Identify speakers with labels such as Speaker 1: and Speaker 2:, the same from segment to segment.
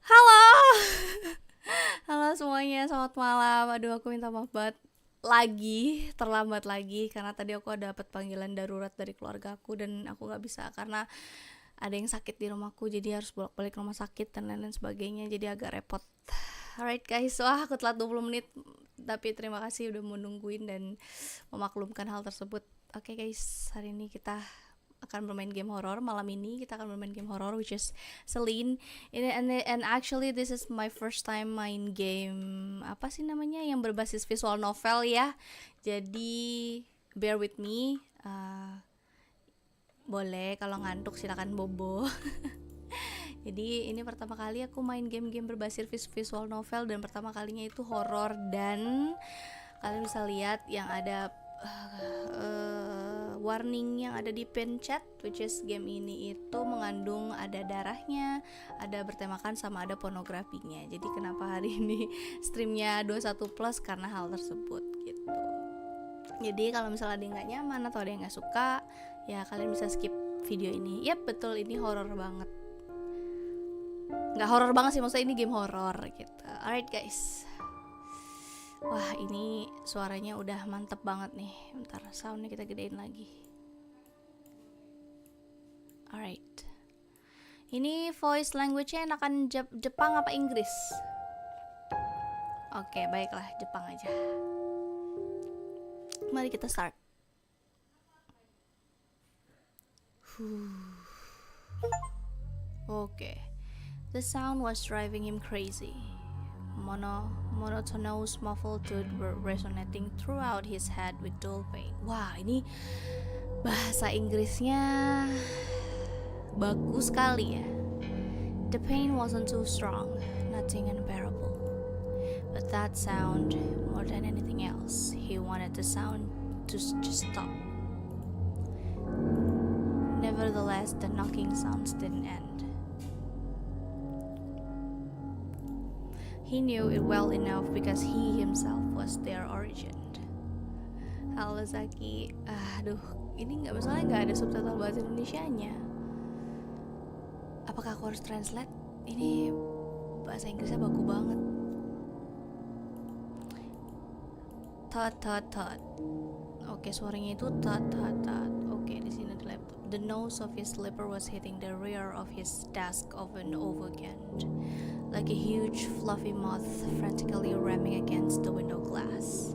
Speaker 1: Halo. Halo semuanya, selamat malam. Aduh, aku minta maaf banget terlambat lagi karena tadi aku ada dapat panggilan darurat dari keluarga aku dan aku nggak bisa karena ada yang sakit di rumahku, jadi harus bolak-balik rumah sakit dan lain-lain sebagainya, jadi agak repot. Alright guys, wah aku telat 20 menit, tapi terima kasih udah mau nungguin dan memaklumkan hal tersebut. Oke guys, hari ini kita akan bermain game horor. Malam ini kita akan bermain game horor, which is Selene. And actually this is my first time main game apa sih namanya yang berbasis visual novel ya. Jadi bear with me. Boleh kalau ngantuk silakan bobo. Jadi ini pertama kali aku main game-game berbasis visual novel dan pertama kalinya itu horor, dan kalian bisa lihat yang ada warning yang ada di pin chat, which is game ini itu mengandung ada darahnya, ada bertemakan, sama ada pornografinya. Jadi kenapa hari ini streamnya 21 plus karena hal tersebut gitu. Jadi kalau misalnya ada yang gak nyaman atau ada yang gak suka, ya kalian bisa skip video ini. Yap, betul, ini horor banget. Gak horor banget sih, maksudnya ini game horor gitu. Alright guys. Wah, ini suaranya udah mantep banget nih. Bentar, soundnya kita gedein lagi. Alright. Ini voice language-nya enakan Jepang apa Inggris? Oke, baiklah, Jepang aja. Mari kita start. Okay. The sound was driving him crazy. Monotonous muffled toot were resonating throughout his head with dull pain. Wah, ini bahasa Inggrisnya bagus sekali ya. The pain wasn't too strong, nothing unbearable. But that sound, more than anything else, he wanted the sound to just stop. Nevertheless, the knocking sounds didn't end. He knew it well enough because he himself was their origin. Halo Zaki, aduh, ini nggak masalah, nggak ada subtitle bahasa Indonesianya. Apakah aku harus translate? Ini bahasa Inggrisnya bagus banget. Tot. Oke, suaranya itu tot. Oke, di sini di laptop. The nose of his slipper was hitting the rear of his desk over and over again, like a huge fluffy moth frantically ramming against the window glass.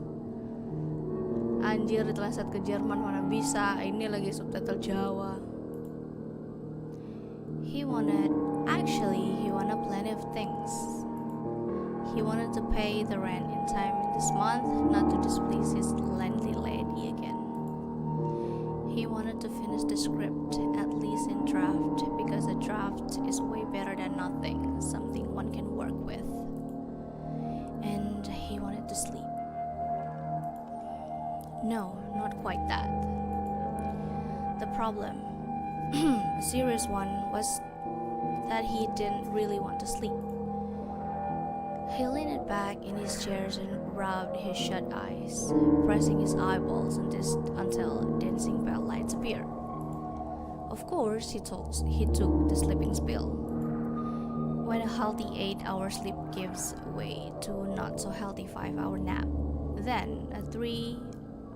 Speaker 1: Anjir, ditranslate ke Jerman mana bisa, ini lagi subtitle Jawa. He wanted plenty of things. He wanted to pay the rent in time in this month, not to displease his landlady again. He wanted to finish the script, at least in draft, because a draft is way better than nothing, something one can work with. And he wanted to sleep. No, not quite that. The problem, a serious one, was that he didn't really want to sleep. He leaned back in his chair and rubbed his shut eyes, pressing his eyeballs until dancing bell lights appeared. Of course, he took the sleeping pill. When a healthy 8-hour sleep gives way to a not so healthy 5-hour nap, then a 3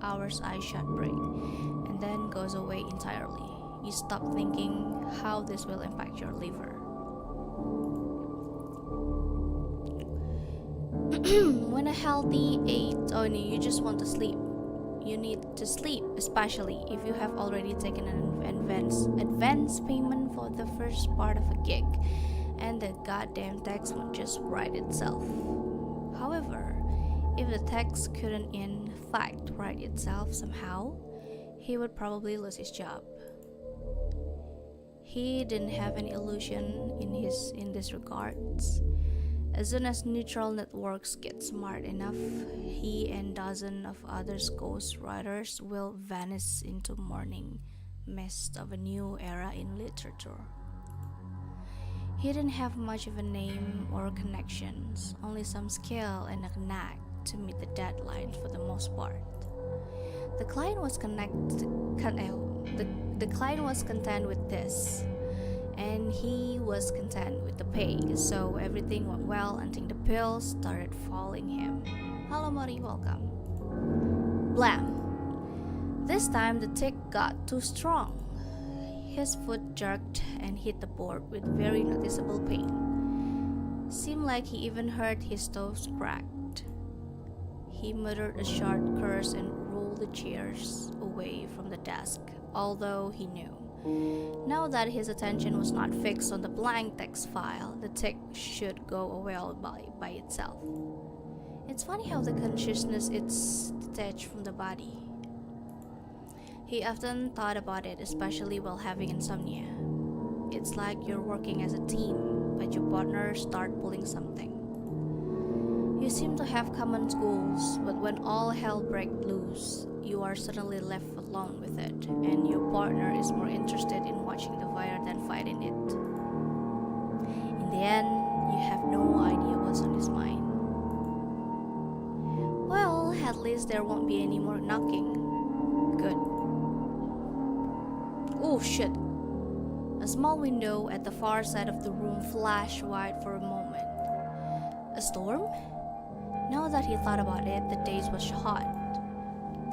Speaker 1: hours eye shut break, and then goes away entirely. You stop thinking how this will impact your liver. When a healthy 8, you just want to sleep. You need to sleep, especially if you have already taken an advance payment for the first part of a gig, and the goddamn text won't just write itself. However, if the text couldn't in fact write itself somehow, he would probably lose his job. He didn't have any illusion in this regards. As soon as neural networks get smart enough, he and dozens of other ghostwriters will vanish into morning mist of a new era in literature. He didn't have much of a name or connections, only some skill and a knack to meet the deadlines for the most part. The client was The client was content with this, and he was content with the pay, so everything went well until the pills started following him. Hello Mori, welcome. Blam! This time the tick got too strong. His foot jerked and hit the board with very noticeable pain. Seemed like he even heard his toes cracked. He muttered a short curse and rolled the chairs away from the desk, although he knew, now that his attention was not fixed on the blank text file, the tick should go away all by itself. It's funny how the consciousness is detached from the body. He often thought about it, especially while having insomnia. It's like you're working as a team, but your partner starts pulling something. You seem to have common goals, but when all hell breaks loose, you are suddenly left alone with it, and your partner is more interested in watching the fire than fighting it. In the end, you have no idea what's on his mind. Well, at least there won't be any more knocking. Good. Oh shit. A small window at the far side of the room flashed wide for a moment. A storm? Now that he thought about it, the day was hot.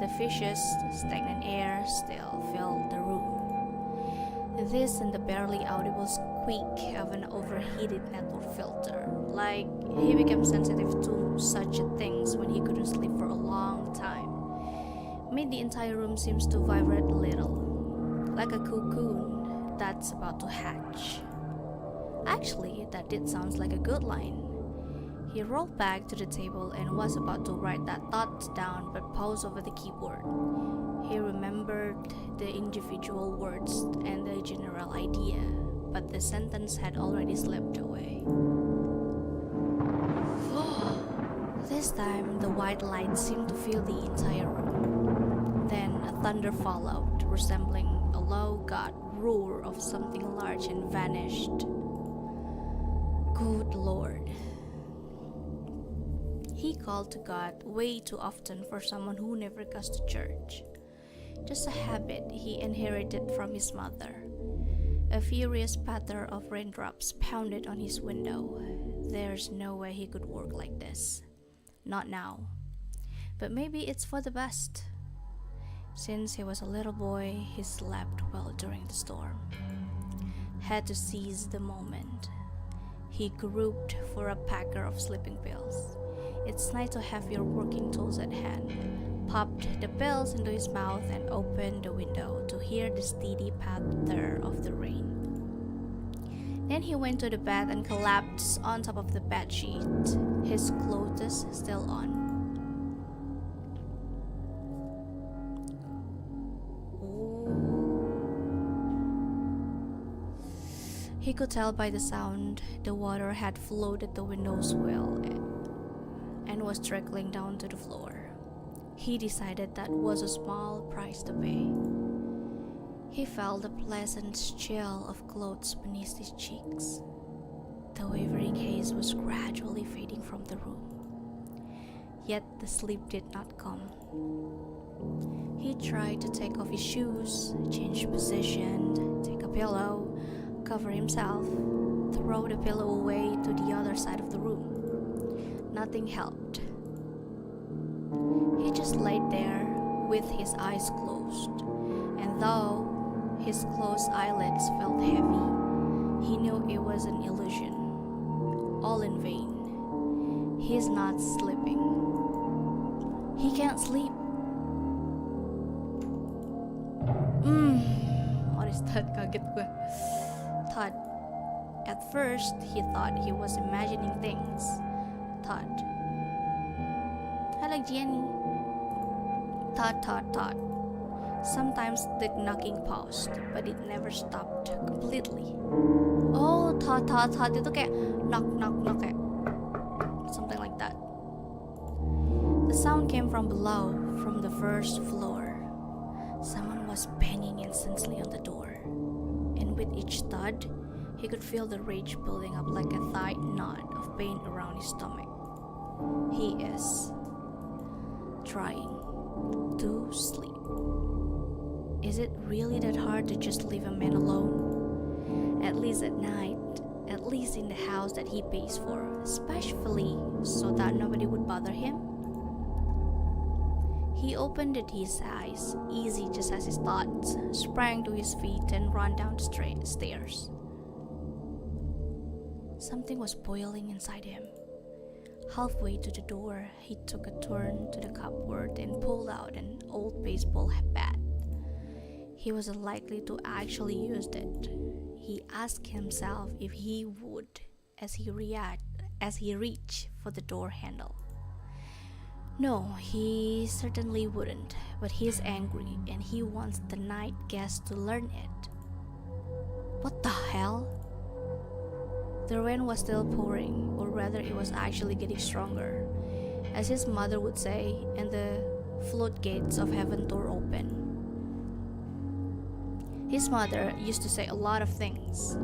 Speaker 1: The vicious, stagnant air still filled the room. This and the barely audible squeak of an overheated network filter. Like he became sensitive to such things when he couldn't sleep for a long time. Made the entire room seems to vibrate a little, like a cocoon that's about to hatch. Actually, that did sound like a good line. He rolled back to the table and was about to write that thought down, but paused over the keyboard. He remembered the individual words and the general idea, but the sentence had already slipped away. This time, the white light seemed to fill the entire room. Then a thunder followed, resembling a low god roar of something large, and vanished. Good Lord. He called to God way too often for someone who never goes to church. Just a habit he inherited from his mother. A furious patter of raindrops pounded on his window. There's no way he could work like this. Not now. But maybe it's for the best. Since he was a little boy, he slept well during the storm. Had to seize the moment. He groped for a packer of sleeping pills. It's nice to have your working tools at hand. Popped the pills into his mouth and opened the window to hear the steady patter of the rain. Then he went to the bed and collapsed on top of the bed sheet, his clothes still on. He could tell by the sound the water had flooded the window's well and was trickling down to the floor. He decided that was a small price to pay. He felt the pleasant chill of clothes beneath his cheeks. The wavering haze was gradually fading from the room. Yet the sleep did not come. He tried to take off his shoes, change position, take a pillow, cover himself, throw the pillow away to the other side of the room. Nothing helped. He just laid there with his eyes closed, and though his closed eyelids felt heavy, he knew it was an illusion. All in vain. He's not sleeping. He can't sleep. What is that? Kaget gue. Thought. At first, he thought he was imagining things. Thought. Hello, Jenny. Thought. Sometimes the knocking paused, but it never stopped completely. Oh, thought itu kayak knock kayak something like that. The sound came from below, from the first floor. Someone was banging incessantly on the door, and with each thud, he could feel the rage building up like a tight knot of pain around his stomach. He is trying to sleep. Is it really that hard to just leave a man alone? At least at night, at least in the house that he pays for, especially so that nobody would bother him? He opened his eyes, easy just as his thoughts, sprang to his feet and ran down the stairs. Something was boiling inside him. Halfway to the door, he took a turn to the cupboard and pulled out an old baseball bat. He was unlikely to actually use it. He asked himself if he would as he reached for the door handle. No, he certainly wouldn't, but he's angry and he wants the night guest to learn it. What the hell? The rain was still pouring, or rather it was actually getting stronger, as his mother would say, and the floodgates of heaven tore open. His mother used to say a lot of things.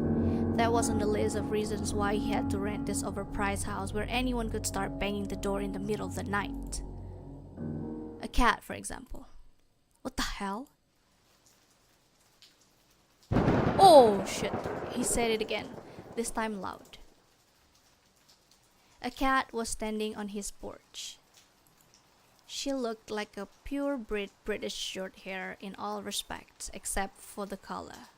Speaker 1: That was on the list of reasons why he had to rent this overpriced house where anyone could start banging the door in the middle of the night. A cat, for example. What the hell? Oh shit, he said it again, this time loud. A cat was standing on his porch. She looked like a purebred British Shorthair in all respects except for the color.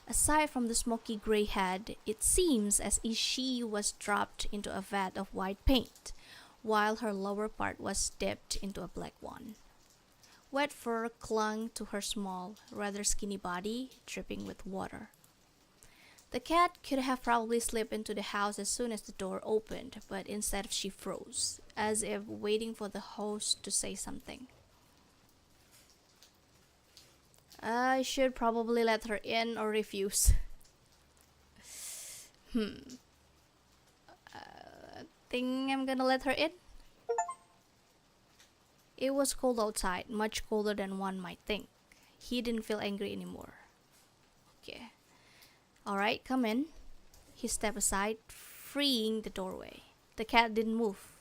Speaker 1: Aside from the smoky gray head, it seems as if she was dropped into a vat of white paint, while her lower part was dipped into a black one. Wet fur clung to her small, rather skinny body, dripping with water. The cat could have probably slipped into the house as soon as the door opened, but instead she froze, as if waiting for the host to say something. I should probably let her in or refuse. I think I'm gonna let her in. It was cold outside, much colder than one might think. He didn't feel angry anymore. Okay. Alright, come in. He stepped aside, freeing the doorway. The cat didn't move.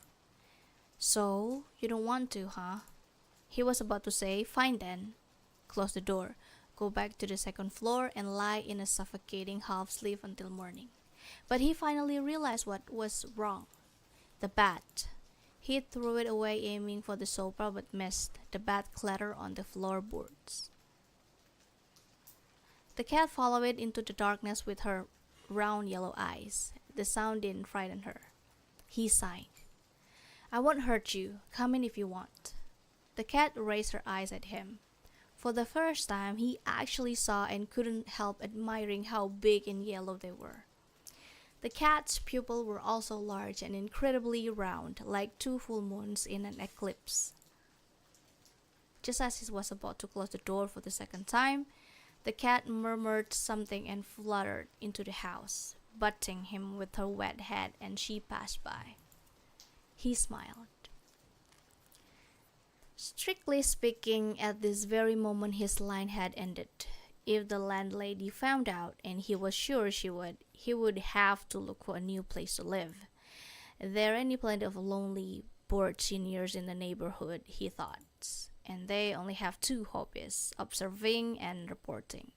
Speaker 1: So, you don't want to, huh? He was about to say, fine then. Close the door, go back to the second floor, and lie in a suffocating half-sleep until morning. But he finally realized what was wrong. The bat. He threw it away, aiming for the sofa, but missed. The bat clattered on the floorboards. The cat followed it into the darkness with her round yellow eyes. The sound didn't frighten her. He sighed. I won't hurt you. Come in if you want. The cat raised her eyes at him. For the first time, he actually saw and couldn't help admiring how big and yellow they were. The cat's pupils were also large and incredibly round, like 2 full moons in an eclipse. Just as he was about to close the door for the second time, the cat murmured something and fluttered into the house, butting him with her wet head, and she passed by. He smiled. Strictly speaking, at this very moment his line had ended. If the landlady found out, and he was sure she would, he would have to look for a new place to live. There are plenty of lonely, bored seniors in the neighborhood, he thought, and they only have 2 hobbies, observing and reporting.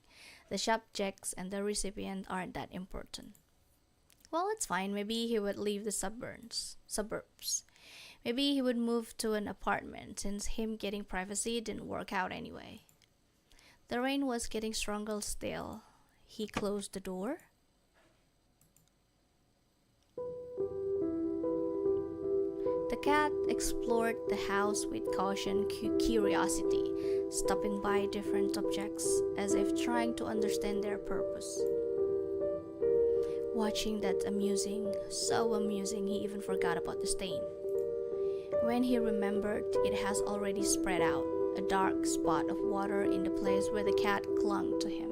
Speaker 1: The subjects and the recipient aren't that important. Well, it's fine. Maybe he would leave the suburbs. Maybe he would move to an apartment, since him getting privacy didn't work out anyway. The rain was getting stronger still. He closed the door. The cat explored the house with caution and curiosity, stopping by different objects as if trying to understand their purpose. Watching that amusing, so amusing he even forgot about the stain. When he remembered, it has already spread out, a dark spot of water in the place where the cat clung to him.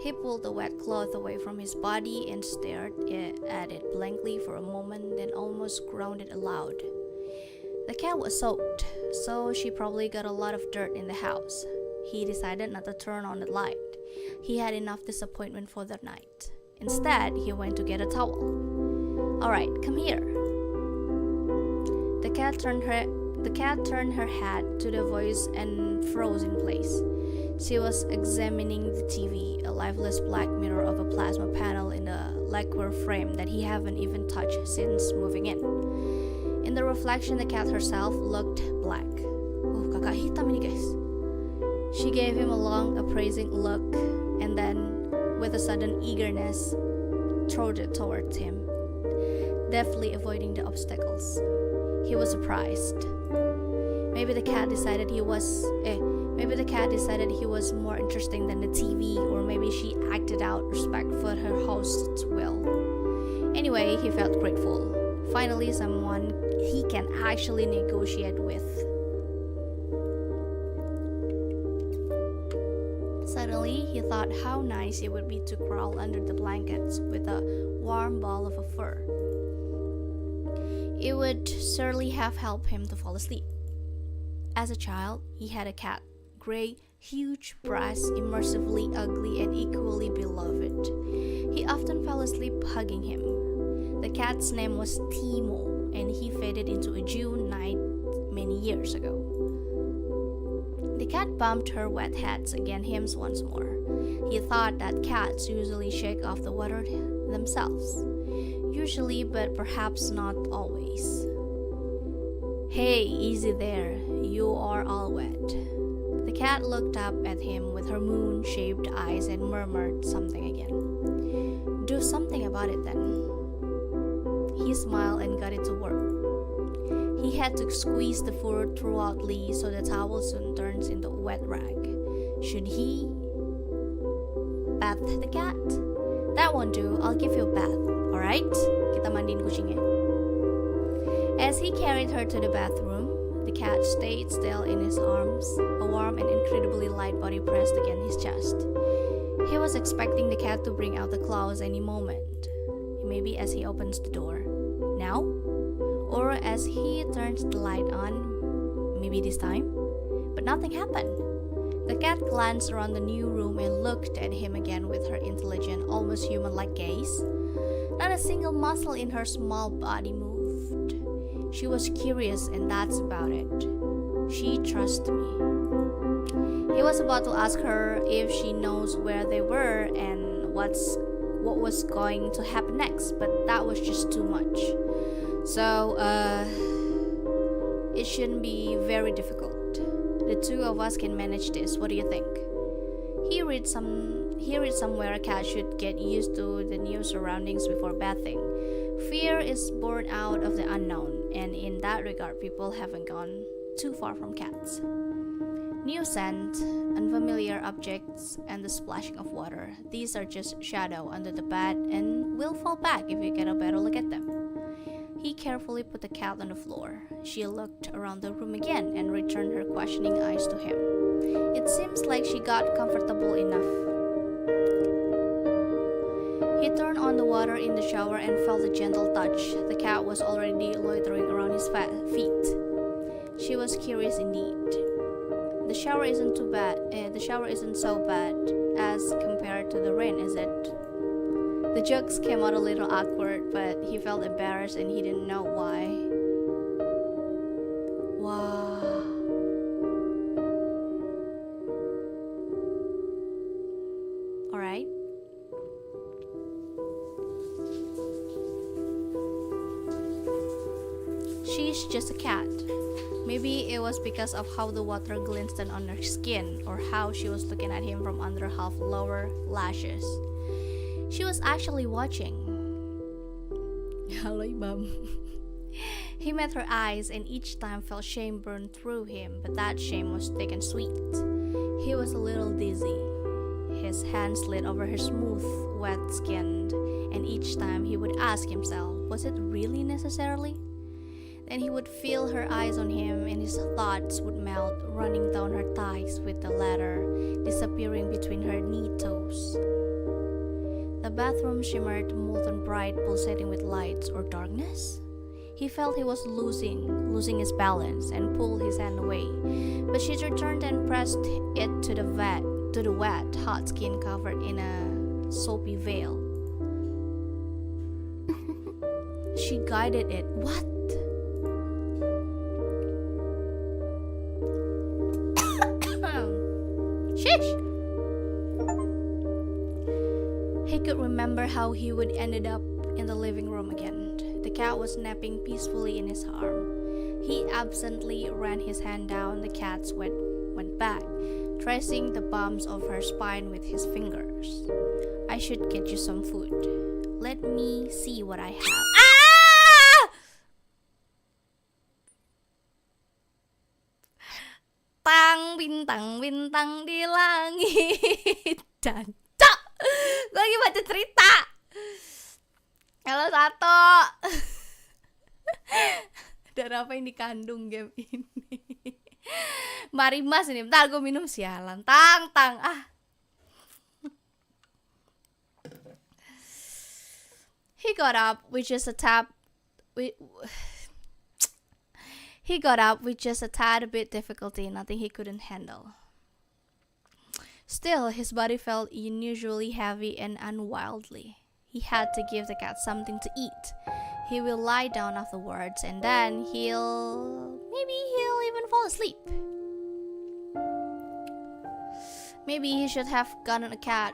Speaker 1: He pulled the wet cloth away from his body and stared at it blankly for a moment, then almost groaned aloud. The cat was soaked, so she probably got a lot of dirt in the house. He decided not to turn on the light. He had enough disappointment for the night. Instead, he went to get a towel. Alright, come here. The cat turned The cat turned her head to the voice and froze in place. She was examining the TV, a lifeless black mirror of a plasma panel in a lacquer frame that he haven't even touched since moving in. In the reflection, the cat herself looked black. Oh, kakak hitam ini guys. She gave him a long, appraising look, and then, with a sudden eagerness, trotted towards him, deftly avoiding the obstacles. He was surprised. Maybe the cat decided he was more interesting than the TV, or maybe she acted out respect for her host's will. Anyway, he felt grateful. Finally, someone he can actually negotiate with. Suddenly, he thought how nice it would be to crawl under the blankets with a warm ball of fur. It would surely have helped him to fall asleep. As a child, he had a cat, gray, huge, brass, immersively ugly, and equally beloved. He often fell asleep hugging him. The cat's name was Timo, and he faded into a June night many years ago. The cat bumped her wet heads against him once more. He thought that cats usually shake off the water themselves. Usually, but perhaps not always. Hey, easy there, you are all wet. The cat looked up at him with her moon-shaped eyes and murmured something again. Do something about it then. He smiled and got it to work. He had to squeeze the fur thoroughly so the towel soon turns into a wet rag. Should he bath the cat? That won't do, I'll give you a bath, alright? Kita mandiin kucingnya. As he carried her to the bathroom, the cat stayed still in his arms, a warm and incredibly light body pressed against his chest. He was expecting the cat to bring out the claws any moment. Maybe as he opens the door. Now? Or as he turns the light on. Maybe this time? But nothing happened. The cat glanced around the new room and looked at him again with her intelligent, almost human-like gaze. Not a single muscle in her small body moved. She was curious, and that's about it. She trusts me. He was about to ask her if she knows where they were and what was going to happen next, but that was just too much. So, it shouldn't be very difficult. The two of us can manage this. What do you think? He read somewhere a cat should get used to the new surroundings before bathing. Fear is born out of the unknown, and in that regard, people haven't gone too far from cats. New scent, unfamiliar objects, and the splashing of water. These are just shadow under the bed and will fall back if you get a better look at them. He carefully put the cat on the floor. She looked around the room again and returned her questioning eyes to him. It seems like she got comfortable enough. He turned on the water in the shower and felt a gentle touch. The cat was already loitering around his feet. She was curious indeed. The shower isn't too bad. The shower isn't so bad as compared to the rain, is it? The jokes came out a little awkward, but he felt embarrassed and he didn't know why. Wow. Alright. She's just a cat. Maybe it was because of how the water glistened on her skin, or how she was looking at him from under half lower lashes. She was actually watching. Hello, Imam. He met her eyes and each time felt shame burn through him, but that shame was thick and sweet. He was a little dizzy. His hand slid over her smooth, wet skin, and each time he would ask himself, was it really necessarily? Then he would feel her eyes on him and his thoughts would melt, running down her thighs with the latter disappearing between her knee toes. The bathroom shimmered molten bright, pulsating with lights or darkness. He felt he was losing his balance and pulled his hand away, but she returned and pressed it to the wet, hot skin covered in a soapy veil. She guided it. What? Sheesh! He could remember how he would ended up in the living room again. The cat was napping peacefully in his arm. He absently ran his hand down the cat's wet back, tracing the bumps of her spine with his fingers. I should get you some food. Let me see what I have. Ah! Bintang di langit dan cok. Gue lagi baca cerita. Halo Sato. Darah apa yang dikandung game ini? Marimas ini. Bentar gue minum sialan. Tang. He got up with just a tad bit difficulty, nothing he couldn't handle. Still, his body felt unusually heavy and unwieldly. He had to give the cat something to eat. He will lie down afterwards, and then he'll even fall asleep. Maybe he should have gotten a cat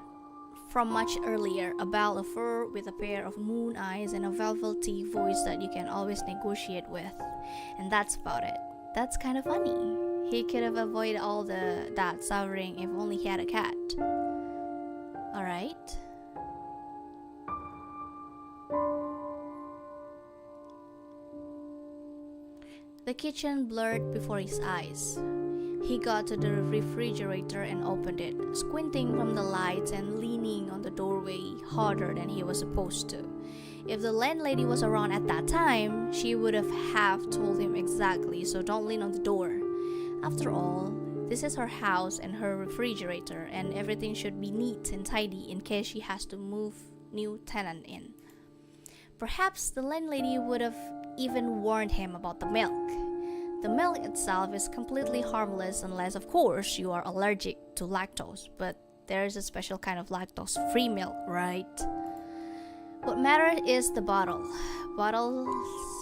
Speaker 1: from much earlier, a ball of fur with a pair of moon eyes and a velvety voice that you can always negotiate with. And that's about it. That's kind of funny. He could have avoided all that suffering if only he had a cat. Alright. The kitchen blurred before his eyes. He got to the refrigerator and opened it, squinting from the lights and leaning on the doorway harder than he was supposed to. If the landlady was around at that time, she would have told him exactly, so don't lean on the door. After all, this is her house and her refrigerator, and everything should be neat and tidy in case she has to move new tenant in. Perhaps the landlady would have even warned him about the milk. The milk itself is completely harmless unless, of course, you are allergic to lactose, but there is a special kind of lactose-free milk, right? What matters is the bottle. Bottles,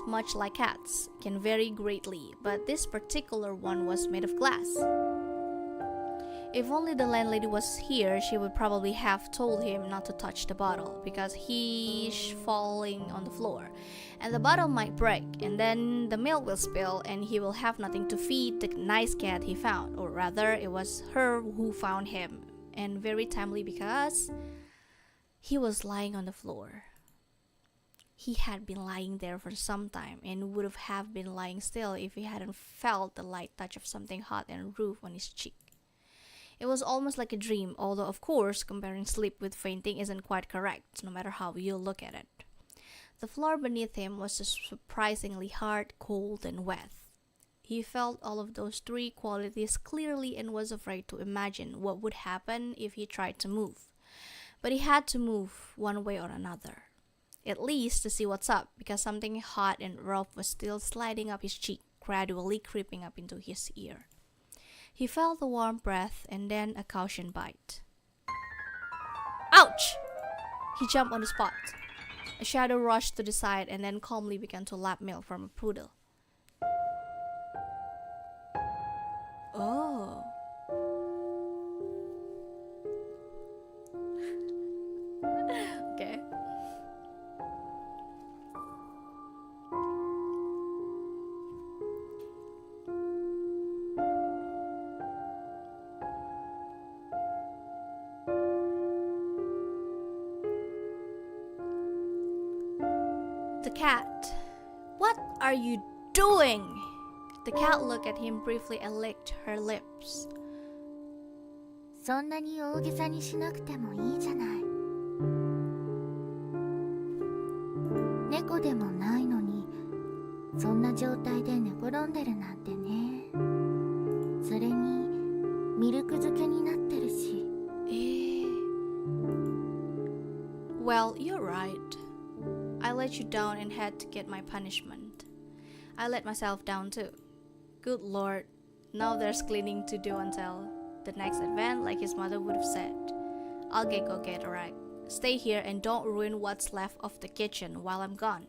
Speaker 1: much like cats, can vary greatly, but this particular one was made of glass. If only the landlady was here, she would probably have told him not to touch the bottle because he's falling on the floor, and the bottle might break, and then the milk will spill, and he will have nothing to feed the nice cat he found, or rather, it was her who found him, and very timely because he was lying on the floor. He had been lying there for some time, and would have been lying still if he hadn't felt the light touch of something hot and rough on his cheek. It was almost like a dream, although of course comparing sleep with fainting isn't quite correct, no matter how you look at it. The floor beneath him was surprisingly hard, cold, and wet. He felt all of those three qualities clearly and was afraid to imagine what would happen if he tried to move. But he had to move one way or another, at least to see what's up, because something hot and rough was still sliding up his cheek, gradually creeping up into his ear. He felt the warm breath and then a caution bite. Ouch! He jumped on the spot. A shadow rushed to the side and then calmly began to lap milk from a poodle. Oh. Okay. The cat. What are you doing? The cat looked at him briefly and licked her lips.
Speaker 2: そんなに大げさにしなくてもいいじゃない。猫でもないのに、そんな状態で寝転んでるなんてね。それにミルク漬けになってるし。
Speaker 1: Well, you're right. I let you down and had to get my punishment. I let myself down too. Good Lord, now there's cleaning to do until the next event, like his mother would have said. I'll go get a rag. Stay here and don't ruin what's left of the kitchen while I'm gone.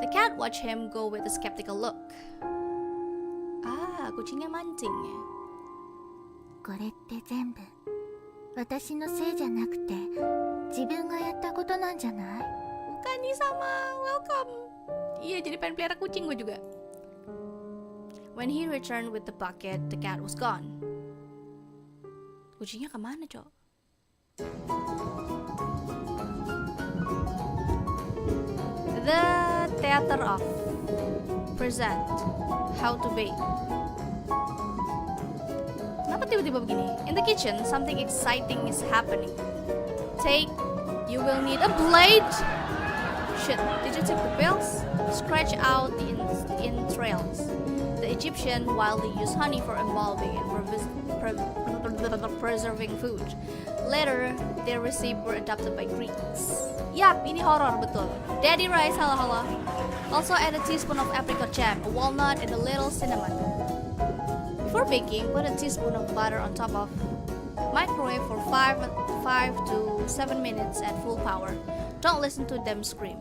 Speaker 1: The cat watched him go with a skeptical look. Ah, kucingnya mancing ya.
Speaker 2: これって全部私のせいじゃなくて自分がやったことなんじゃない？
Speaker 1: Kani sama, welcome. Iya, jadi pengen pelihara kucing gue juga. When he returned with the bucket, the cat was gone. Kucingnya kemana, Cok? The Theater of Present How to Bake. Kenapa tiba-tiba begini? In the kitchen, something exciting is happening. You will need a blade. Shit, did you take the pills? Scratch out the entrails. The Egyptian wildly used honey for embalming and preserving food. Later, their recipe were adopted by Greeks. Yap, ini horror betul. Daddy rice, halo. Also add a teaspoon of apricot jam, a walnut, and a little cinnamon. Before baking, put a teaspoon of butter on top of. Microwave for 5 to 7 minutes at full power. Don't listen to them scream.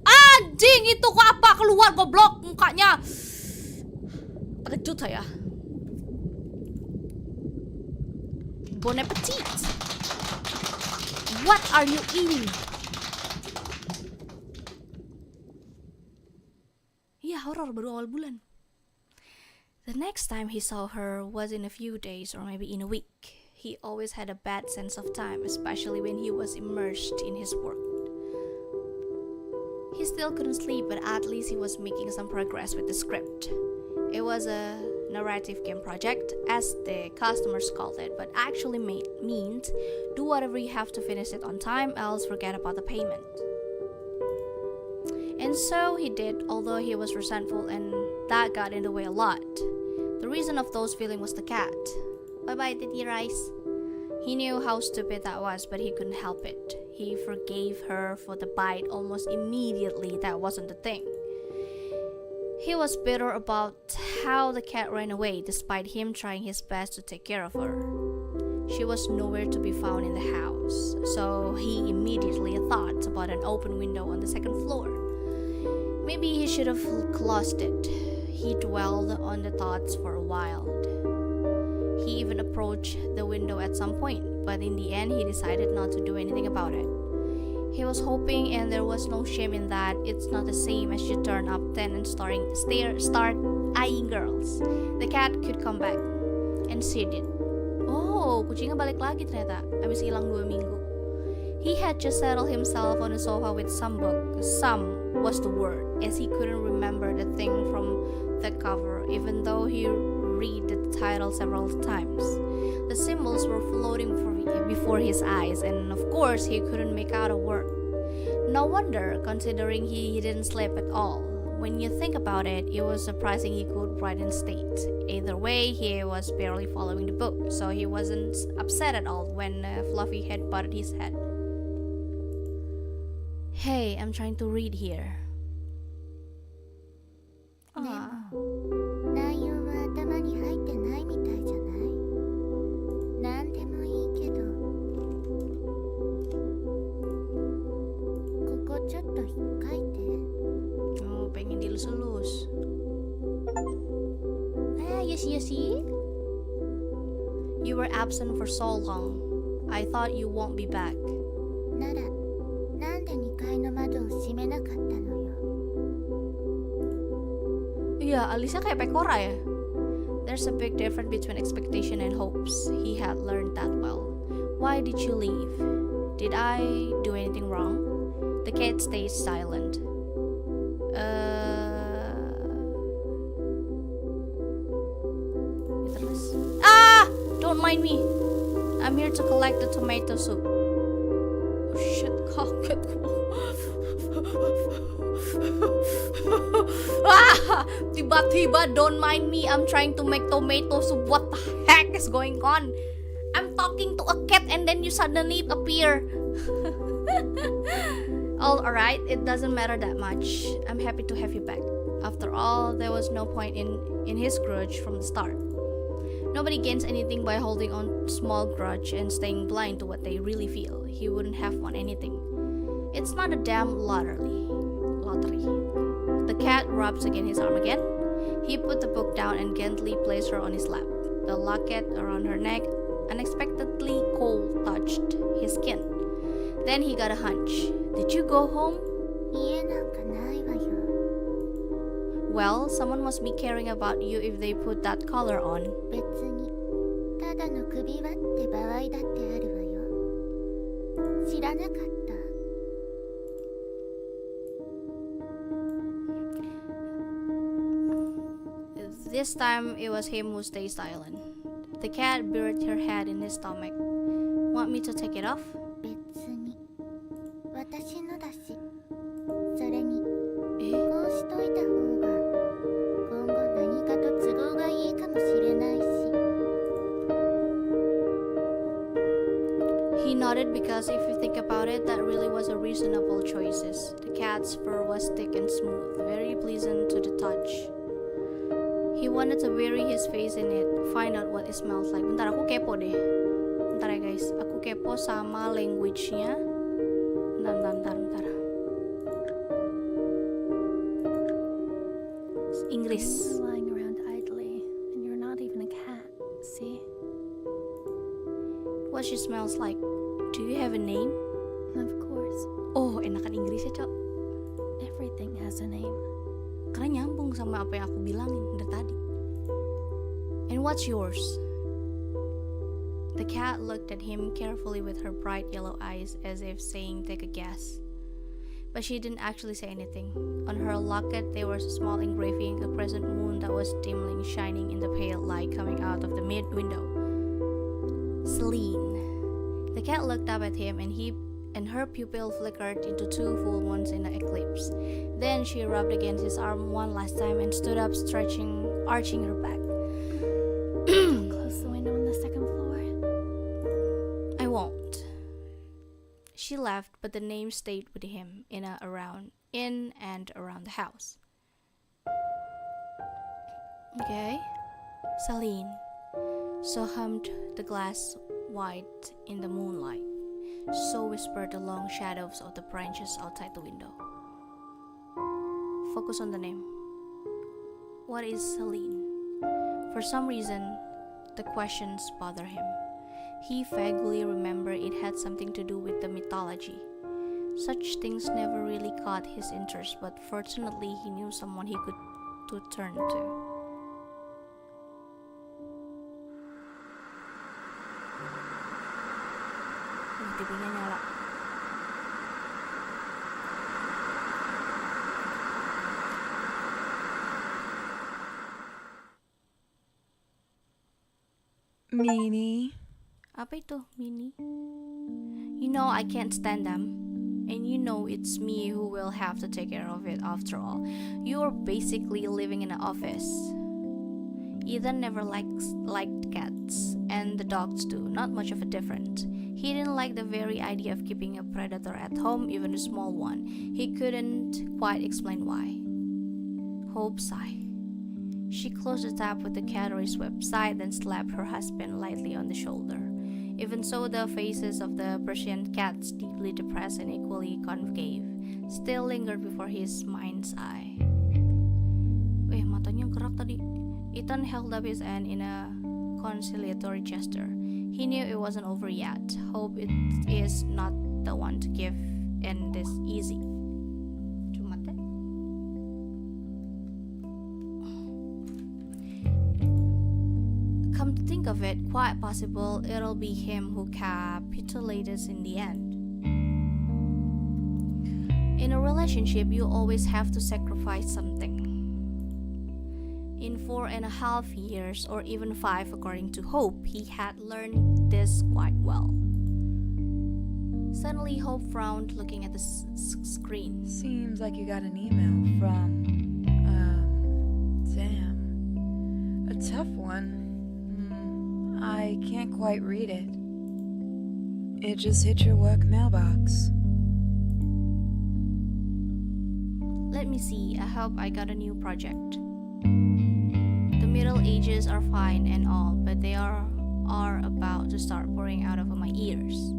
Speaker 1: Anjing, itu kok apa? Keluar goblok mukanya. Terkejut saya. Bon appetit. What are you eating? Iya, horor baru awal bulan. The next time he saw her was in a few days or maybe in a week. He always had a bad sense of time, especially when he was immersed in his work. He still couldn't sleep, but at least he was making some progress with the script. It was a narrative game project, as the customers called it, but actually means do whatever you have to finish it on time, else forget about the payment. And so he did, although he was resentful and that got in the way a lot. The reason of those feelings was the cat. Bye-bye, Titi Rice. He knew how stupid that was, but he couldn't help it. He forgave her for the bite almost immediately. That wasn't the thing. He was bitter about how the cat ran away, despite him trying his best to take care of her. She was nowhere to be found in the house, so he immediately thought about an open window on the second floor. Maybe he should have closed it. He dwelled on the thoughts for a while. He even approached the window at some point, but in the end he decided not to do anything about it. He was hoping, and there was no shame in that, it's not the same as you turn up 10 and start eyeing girls. The cat could come back, and she did. Oh, kucingnya balik lagi ternyata, abis hilang 2 minggu. He had just settled himself on the sofa with some book. Some was the word, as he couldn't remember the thing from the cover, even though he read the title several times. The symbols were floating before his eyes, and of course he couldn't make out a word. No wonder, considering he didn't sleep at all. When you think about it, it was surprising he could write in state. Either way, he was barely following the book, so he wasn't upset at all when Fluffy had butted his head. Hey, I'm trying to read here.
Speaker 2: でも内容は頭に入ってないみたいじゃない？なんでもいいけどここちょっと引っかいて。
Speaker 1: Oh, pengen dilus-lus. You see? You were absent for so long. I thought you won't be back.
Speaker 2: ならなんで2階の窓を閉めなかったのよ。
Speaker 1: Iya, alisnya kayak pekora ya. There's a big difference between expectation and hopes. He had learned that well. Why did you leave? Did I do anything wrong? The cat stayed silent. Don't mind me. I'm here to collect the tomato soup. Oh shit, kaget gua. Tiba-tiba don't mind me, I'm trying to make tomato soup. What the heck is going on? I'm talking to a cat and then you suddenly appear. Alright, it doesn't matter that much. I'm happy to have you back. After all, there was no point in his grudge from the start. Nobody gains anything by holding on small grudge and staying blind to what they really feel. He wouldn't have won anything. It's not a damn lottery. The cat rubs against his arm again. He put the book down and gently placed her on his lap. The locket around her neck unexpectedly cold touched his skin. Then he got a hunch. Did you go home?
Speaker 2: 家なんかないわよ。
Speaker 1: Well, someone must be caring about you if they put that collar on.
Speaker 2: 別にただの首輪って場合だってあるわよ。知らなかった。
Speaker 1: This time, it was him who stayed silent. The cat buried her head in his stomach. Want me to take it off?
Speaker 2: 別に私のだし。それに
Speaker 1: え
Speaker 2: こうしといた方が今後何かと都合がいいかもしれないし。
Speaker 1: He nodded because if you think about it, that really was a reasonable choice. The cat's fur was thick and smooth, very pleasant to the touch. He wanted to bury his face in it, find out what it smells like. Bentar, aku kepo deh. Bentar ya guys, aku kepo sama language-nya. Bentar. Inggris.
Speaker 3: You're lying around idly, and you're not even a cat, see?
Speaker 1: What she smells like. Do you have a name?
Speaker 3: Of course,
Speaker 1: Oh, enakan Inggris ya, Cok.
Speaker 3: everything has a name.
Speaker 1: Karena nyambung sama apa yang aku bilangin dari tadi. And what's yours? The cat looked at him carefully with her bright yellow eyes as if saying, take a guess. But she didn't actually say anything. On her locket there was a small engraving, a crescent moon that was dimly shining in the pale light coming out of the mid-window. Selene. The cat looked up at him and her pupil flickered into two full ones in the eclipse. Then she rubbed against his arm one last time and stood up, arching her back.
Speaker 3: Close the window on the second floor.
Speaker 1: I won't. She left, but the name stayed with him in and around the house. Okay. Selene. So hummed the glass white in the moonlight. So whispered the long shadows of the branches outside the window. Focus on the name. What is Selene? For some reason, the questions bother him. He vaguely remembered it had something to do with the mythology. Such things never really caught his interest, but fortunately he knew someone he could turn to. TV-nya nyala.
Speaker 4: Mini.
Speaker 1: Apa itu, Mini? You know I can't stand them. And you know it's me who will have to take care of it after all. You're basically living in an office. Ethan never liked cats, and the dogs too, not much of a difference. He didn't like the very idea of keeping a predator at home, even a small one. He couldn't quite explain why. Hope sighed. She closed the tab with the Cattery's website, then slapped her husband lightly on the shoulder. Even so, the faces of the Persian cats, deeply depressed and equally concave, still lingered before his mind's eye. Matanya gerak tadi. Ethan held up his hand in a conciliatory gesture. He knew it wasn't over yet. Hope it is not the one to give in this easy. Cuma teh. Come to think of it, quite possible it'll be him who capitulates in the end. In a relationship, you always have to sacrifice something. In 4.5 years, or even 5 according to Hope, he had learned this quite well. Suddenly, Hope frowned, looking at the screen.
Speaker 4: Seems like you got an email from, damn. A tough one. I can't quite read it. It just hit your work mailbox.
Speaker 1: Let me see, I hope I got a new project. The Middle Ages are fine and all, but they are about to start pouring out of my ears.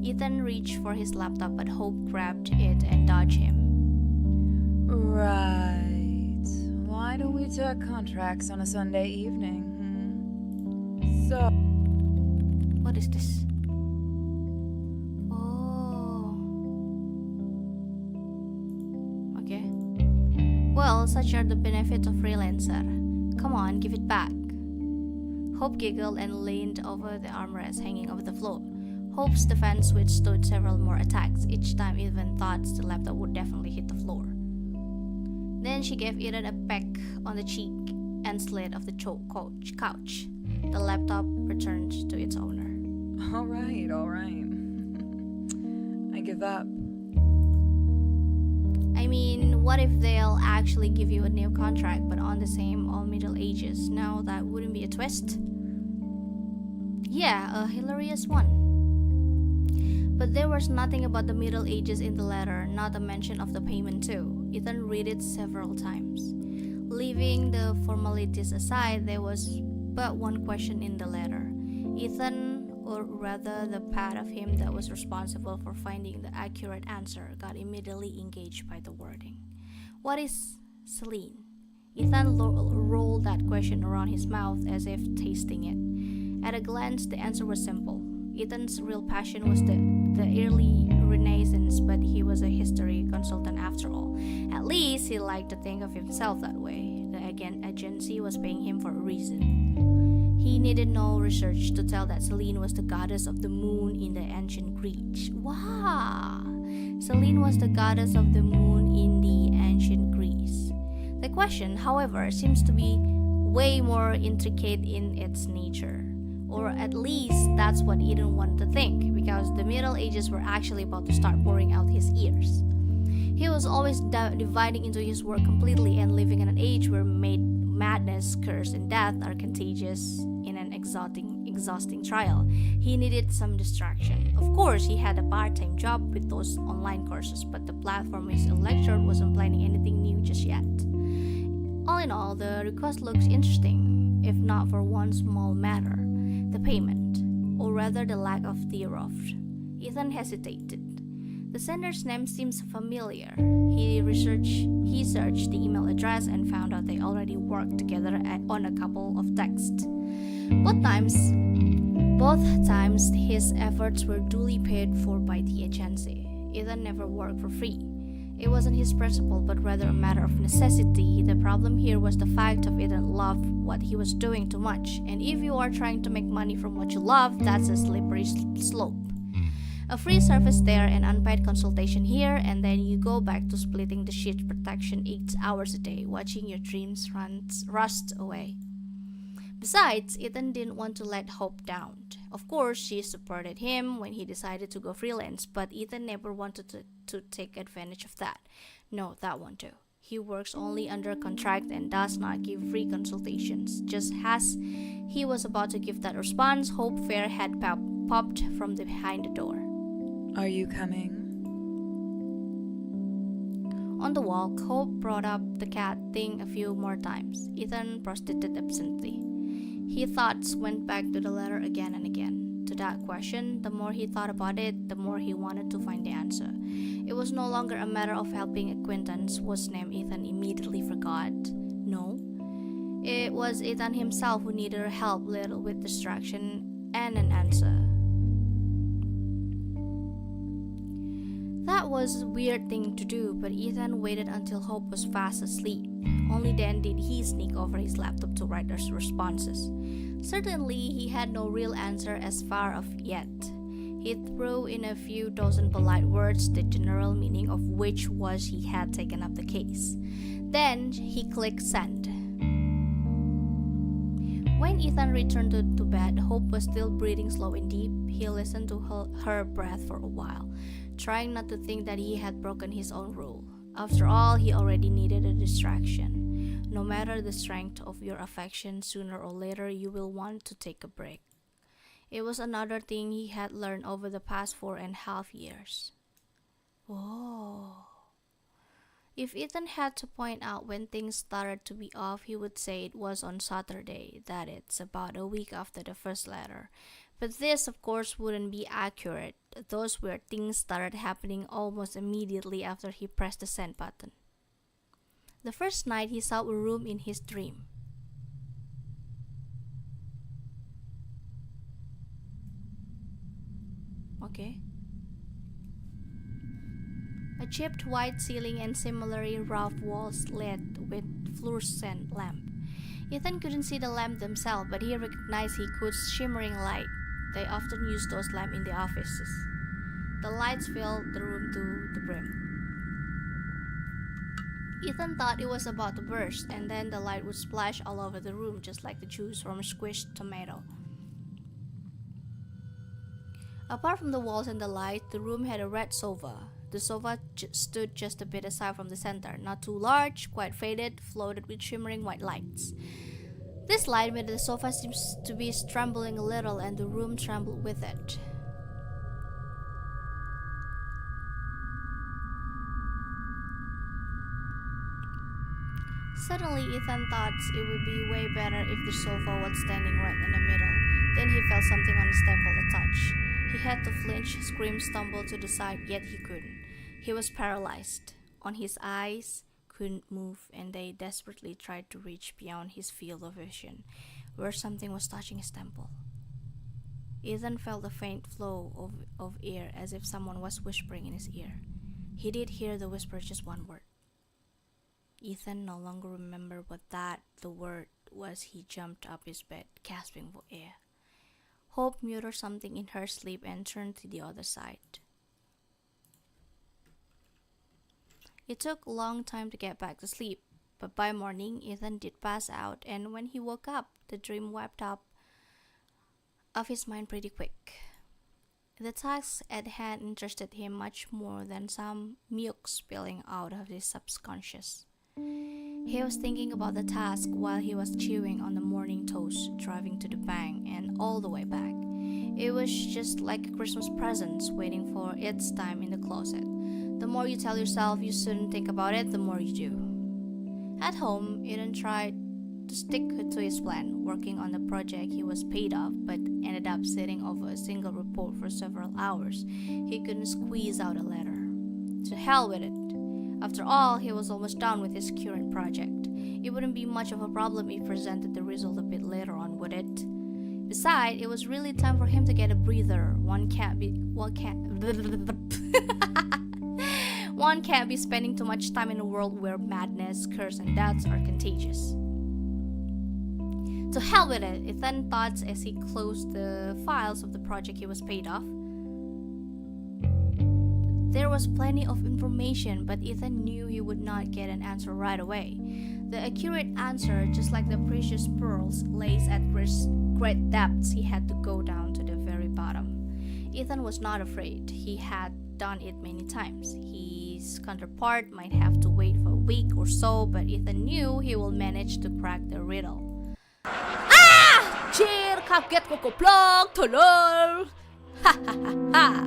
Speaker 1: Ethan reached for his laptop, but Hope grabbed it and dodged him.
Speaker 4: Right. Why don't we talk contracts on a Sunday evening? So,
Speaker 1: What is this? Oh. Okay. Well, such are the benefits of freelancer. Come on, give it back. Hope giggled and leaned over the armrest hanging over the floor. Hope's defense withstood several more attacks, each time Ethan thought the laptop would definitely hit the floor. Then she gave Ethan a peck on the cheek and slid off the couch. The laptop returned to its owner.
Speaker 4: all right. I give up.
Speaker 1: I mean, what if they'll actually give you a new contract but on the same all Middle Ages? Now that wouldn't be a twist. Yeah, a hilarious one. But there was nothing about the Middle Ages in the letter, not a mention of the payment too. Ethan read it several times. Leaving the formalities aside, there was but one question in the letter. Ethan, or rather the part of him that was responsible for finding the accurate answer, got immediately engaged by the wording. What is Selene? Ethan rolled that question around his mouth as if tasting it. At a glance, the answer was simple. Ethan's real passion was the early Renaissance, but he was a history consultant after all. At least he liked to think of himself that way. The agency was paying him for a reason. He needed no research to tell that Selene was the goddess of the moon in the ancient Greece. Wow! Selene was the goddess of the moon in the ancient Greece. The question, however, seems to be way more intricate in its nature. Or at least that's what Ethan wanted to think, because the Middle Ages were actually about to start pouring out his ears. He was always dividing into his work completely and living in an age where madness, curse, and death are contagious in an exhausting trial. He needed some distraction. Of course, he had a part-time job with those online courses, but the platform he lectured wasn't planning anything new just yet. All in all, the request looks interesting, if not for one small matter. The payment, or rather the lack of thereof. Ethan hesitated. The sender's name seems familiar. He searched the email address and found out they already worked together on a couple of texts. Both times his efforts were duly paid for by the agency. Ethan never worked for free. It wasn't his principle, but rather a matter of necessity. The problem here was the fact of Ethan loved what he was doing too much. And if you are trying to make money from what you love, that's a slippery slope. A free service there, an unpaid consultation here, and then you go back to splitting the sheet protection 8 hours a day, watching your dreams rust away. Besides, Ethan didn't want to let Hope down. Of course, she supported him when he decided to go freelance, but Ethan never wanted to take advantage of that. No, that won't do. He works only under contract and does not give free consultations. Just as he was about to give that response, Hope Fair had popped from behind the door.
Speaker 4: Are you coming?
Speaker 1: On the walk, Hope brought up the cat thing a few more times. Ethan proceeded absently. His thoughts went back to the letter again and again. To that question, the more he thought about it, the more he wanted to find the answer. It was no longer a matter of helping acquaintance whose name Ethan immediately forgot. No. It was Ethan himself who needed help little with distraction and an answer. That was a weird thing to do, but Ethan waited until Hope was fast asleep. Only then did he sneak over his laptop to write his responses. Certainly, he had no real answer as far as yet. He threw in a few dozen polite words, the general meaning of which was he had taken up the case. Then he clicked send. When Ethan returned to bed, Hope was still breathing slow and deep. He listened to her breath for a while, trying not to think that he had broken his own rule. After all, he already needed a distraction. No matter the strength of your affection, sooner or later you will want to take a break. It was another thing he had learned over the past 4.5 years. Whoa. If Ethan had to point out when things started to be off, he would say it was on Saturday, that it's about a week after the first letter. But this, of course, wouldn't be accurate. Those weird things started happening almost immediately after he pressed the send button. The first night, he saw a room in his dream. chipped white ceiling and similarly rough walls lit with fluorescent lamp. Ethan couldn't see the lamp themselves, but he recognized he could shimmering light. They often use those lamps in the offices. The lights filled the room to the brim. Ethan thought it was about to burst, and then the light would splash all over the room just like the juice from a squished tomato. Apart from the walls and the light, the room had a red sofa. The sofa stood just a bit aside from the center, not too large, quite faded, floated with shimmering white lights. This light made the sofa seem to be trembling a little, and the room trembled with it. Suddenly, Ethan thought it would be way better if the sofa was standing right in the middle. Then he felt something on his temple, a touch. He had to flinch, scream, stumble to the side, yet he couldn't. He was paralyzed. On his eyes couldn't move, and they desperately tried to reach beyond his field of vision, where something was touching his temple. Ethan felt a faint flow of air, as if someone was whispering in his ear. He did hear the whisper, just one word. Ethan no longer remembered what the word was. He jumped up his bed, gasping for air. Hope muted something in her sleep and turned to the other side. It took a long time to get back to sleep, but by morning Ethan did pass out, and when he woke up, the dream wiped out of his mind pretty quick. The task at hand interested him much more than some milk spilling out of his subconscious. He was thinking about the task while he was chewing on the morning toast, driving to the bank and all the way back. It was just like a Christmas present waiting for its time in the closet. The more you tell yourself you shouldn't think about it, the more you do. At home, Eden tried to stick to his plan, working on the project he was paid off, but ended up sitting over a single report for several hours. He couldn't squeeze out a letter. To hell with it. After all, he was almost done with his current project. It wouldn't be much of a problem if he presented the result a bit later on, would it? Besides, it was really time for him to get a breather. One can't be spending too much time in a world where madness, curse, and deaths are contagious. To hell with it, Ethan thought as he closed the files of the project he was paid off. There was plenty of information, but Ethan knew he would not get an answer right away. The accurate answer, just like the precious pearls, lays at great depths. He had to go down to the very bottom. Ethan was not afraid. He had done it many times. His counterpart might have to wait for a week or so, but Ethan knew he will manage to crack the riddle. Ah! Cheer, kaget ko koplok, tolol! Ha ha ha ha!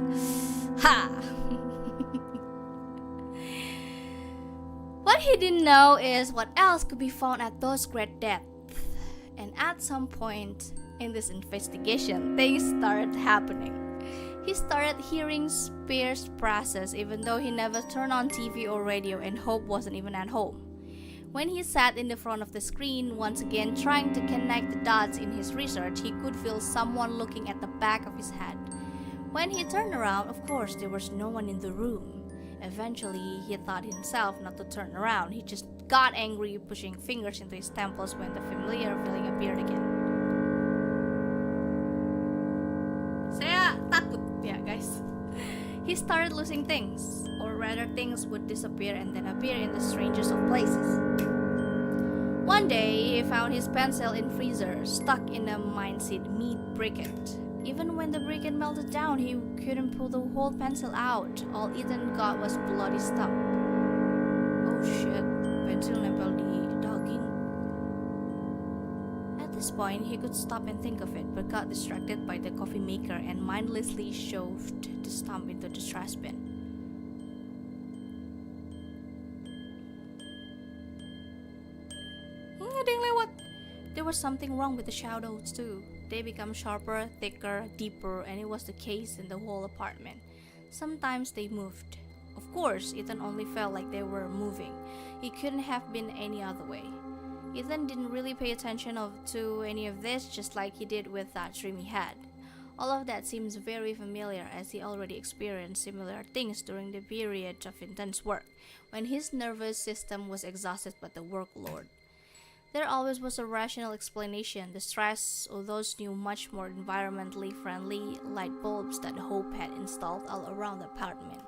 Speaker 1: Ha! What he didn't know is what else could be found at those great depths. And at some point in this investigation, things started happening. He started hearing Spears' praises even though he never turned on TV or radio, and Hope wasn't even at home. When he sat in the front of the screen, once again trying to connect the dots in his research, he could feel someone looking at the back of his head. When he turned around, of course, there was no one in the room. Eventually, he thought himself not to turn around. He just got angry, pushing fingers into his temples when the familiar feeling appeared again. Saya takut, ya guys. He started losing things, or rather things would disappear and then appear in the strangest of places. One day, he found his pencil in freezer, stuck in a mineseed meat briquette. Even when the briquette melted down, he couldn't pull the whole pencil out. All Ethan got was bloody stump. Oh shit, pencil nempel di daging. At this point, he could stop and think of it, but got distracted by the coffee maker and mindlessly shoved the stump into the trash bin. Ada yang lewat. There was something wrong with the shadows too. They become sharper, thicker, deeper, and it was the case in the whole apartment. Sometimes they moved. Of course, Ethan only felt like they were moving. It couldn't have been any other way. Ethan didn't really pay attention to any of this, just like he did with that dream he had. All of that seems very familiar as he already experienced similar things during the period of intense work, when his nervous system was exhausted by the workload. There always was a rational explanation, the stress of those new much more environmentally friendly light bulbs that Hope had installed all around the apartment.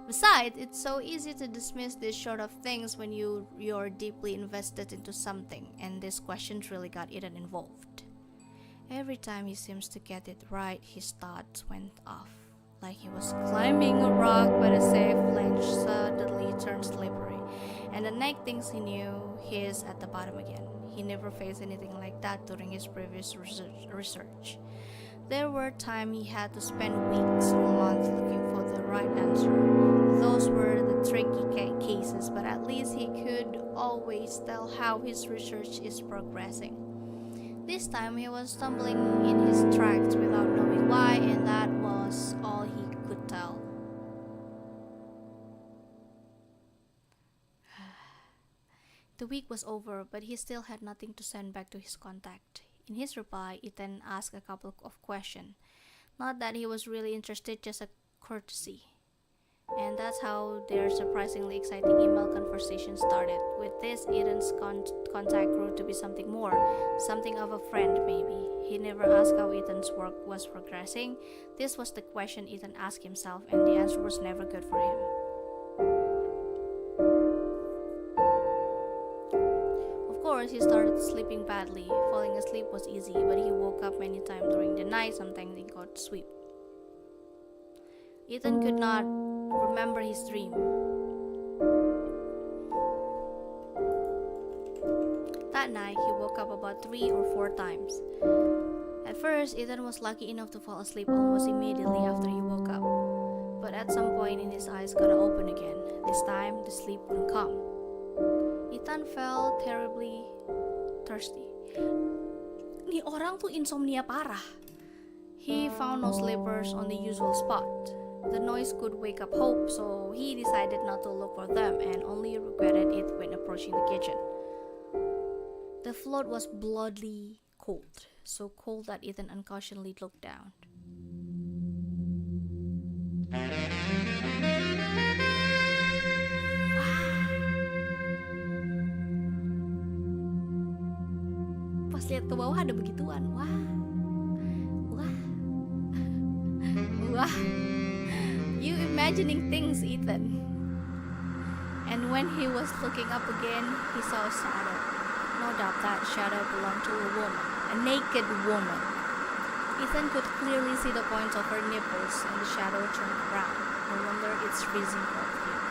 Speaker 1: Besides, it's so easy to dismiss these sort of things when you're deeply invested into something, and these questions really got Ethan involved. Every time he seems to get it right, his thoughts went off. Like he was climbing a rock, but a safe ledge suddenly turned slippery. And the next thing he knew, he is at the bottom again. He never faced anything like that during his previous research. There were times he had to spend weeks or months looking for the right answer. Those were the tricky cases, but at least he could always tell how his research is progressing. This time he was stumbling in his tracks without knowing why, and that was all he could tell. The week was over, but he still had nothing to send back to his contact. In his reply, Ethan asked a couple of questions. Not that he was really interested, just a courtesy. And that's how their surprisingly exciting email conversation started. With this, Ethan's contact grew to be something more, something of a friend maybe. He never asked how Ethan's work was progressing. This was the question Ethan asked himself, and the answer was never good for him. Of course, he started sleeping badly. Falling asleep was easy, but he woke up many times during the night, sometimes he got sleep. Ethan could not remember his dream. That night, he woke up about 3 or 4 times. At first, Ethan was lucky enough to fall asleep almost immediately after he woke up. But at some point, his eyes got open again. This time, the sleep wouldn't come. Ethan felt terribly thirsty. Nih orang tuh insomnia parah. He found no slippers on the usual spot. The noise could wake up Hope, so he decided not to look for them and only regretted it when approaching the kitchen. The floor was bloody cold, so cold that Ethan unconsciously looked down. Pas lihat ke bawah ada begituan. Wah. You imagining things, Ethan. And when he was looking up again, he saw a shadow. No doubt that shadow belonged to a woman, a naked woman. Ethan could clearly see the points of her nipples, and the shadow turned around. No wonder it's freezing cold here.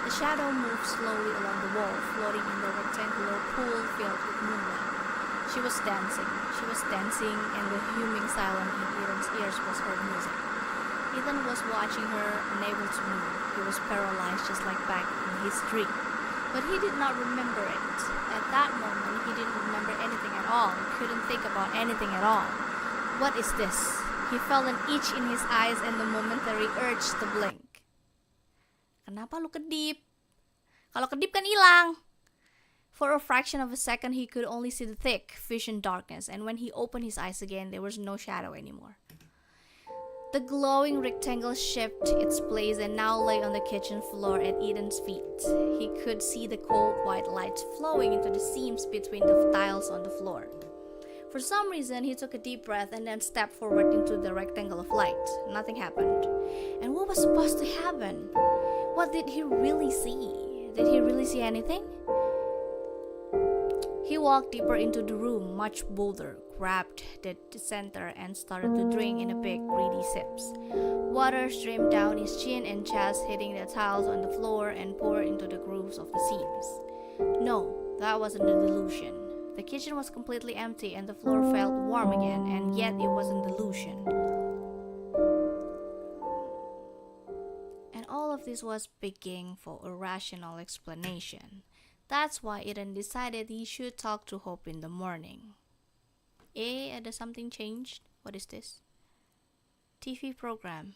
Speaker 1: The shadow moved slowly along the wall, floating in the rectangular pool filled with moonlight. She was dancing, and the humming silence in Ethan's ears was her music. Ethan was watching her, unable to move. He was paralyzed just like back in his dream. But he did not remember it. At that moment, he didn't remember anything at all. He couldn't think about anything at all. What is this? He felt an itch in his eyes and the momentary urge to blink. Kenapa lu kedip? Kalau kedip kan hilang. For a fraction of a second, he could only see the thick vision darkness, and when he opened his eyes again, there was no shadow anymore. The glowing rectangle shifted its place and now lay on the kitchen floor at Ethan's feet. He could see the cold white light flowing into the seams between the tiles on the floor. For some reason, he took a deep breath and then stepped forward into the rectangle of light. Nothing happened. And what was supposed to happen? What did he really see? Did he really see anything? He walked deeper into the room, much bolder, grabbed the center and started to drink in a big, greedy sips. Water streamed down his chin and chest, hitting the tiles on the floor and poured into the grooves of the seams. No, that wasn't a delusion. The kitchen was completely empty and the floor felt warm again, and yet it wasn't a delusion. And all of this was begging for a rational explanation. That's why Ethan decided he should talk to Hope in the morning. Ada something changed? What is this? TV program.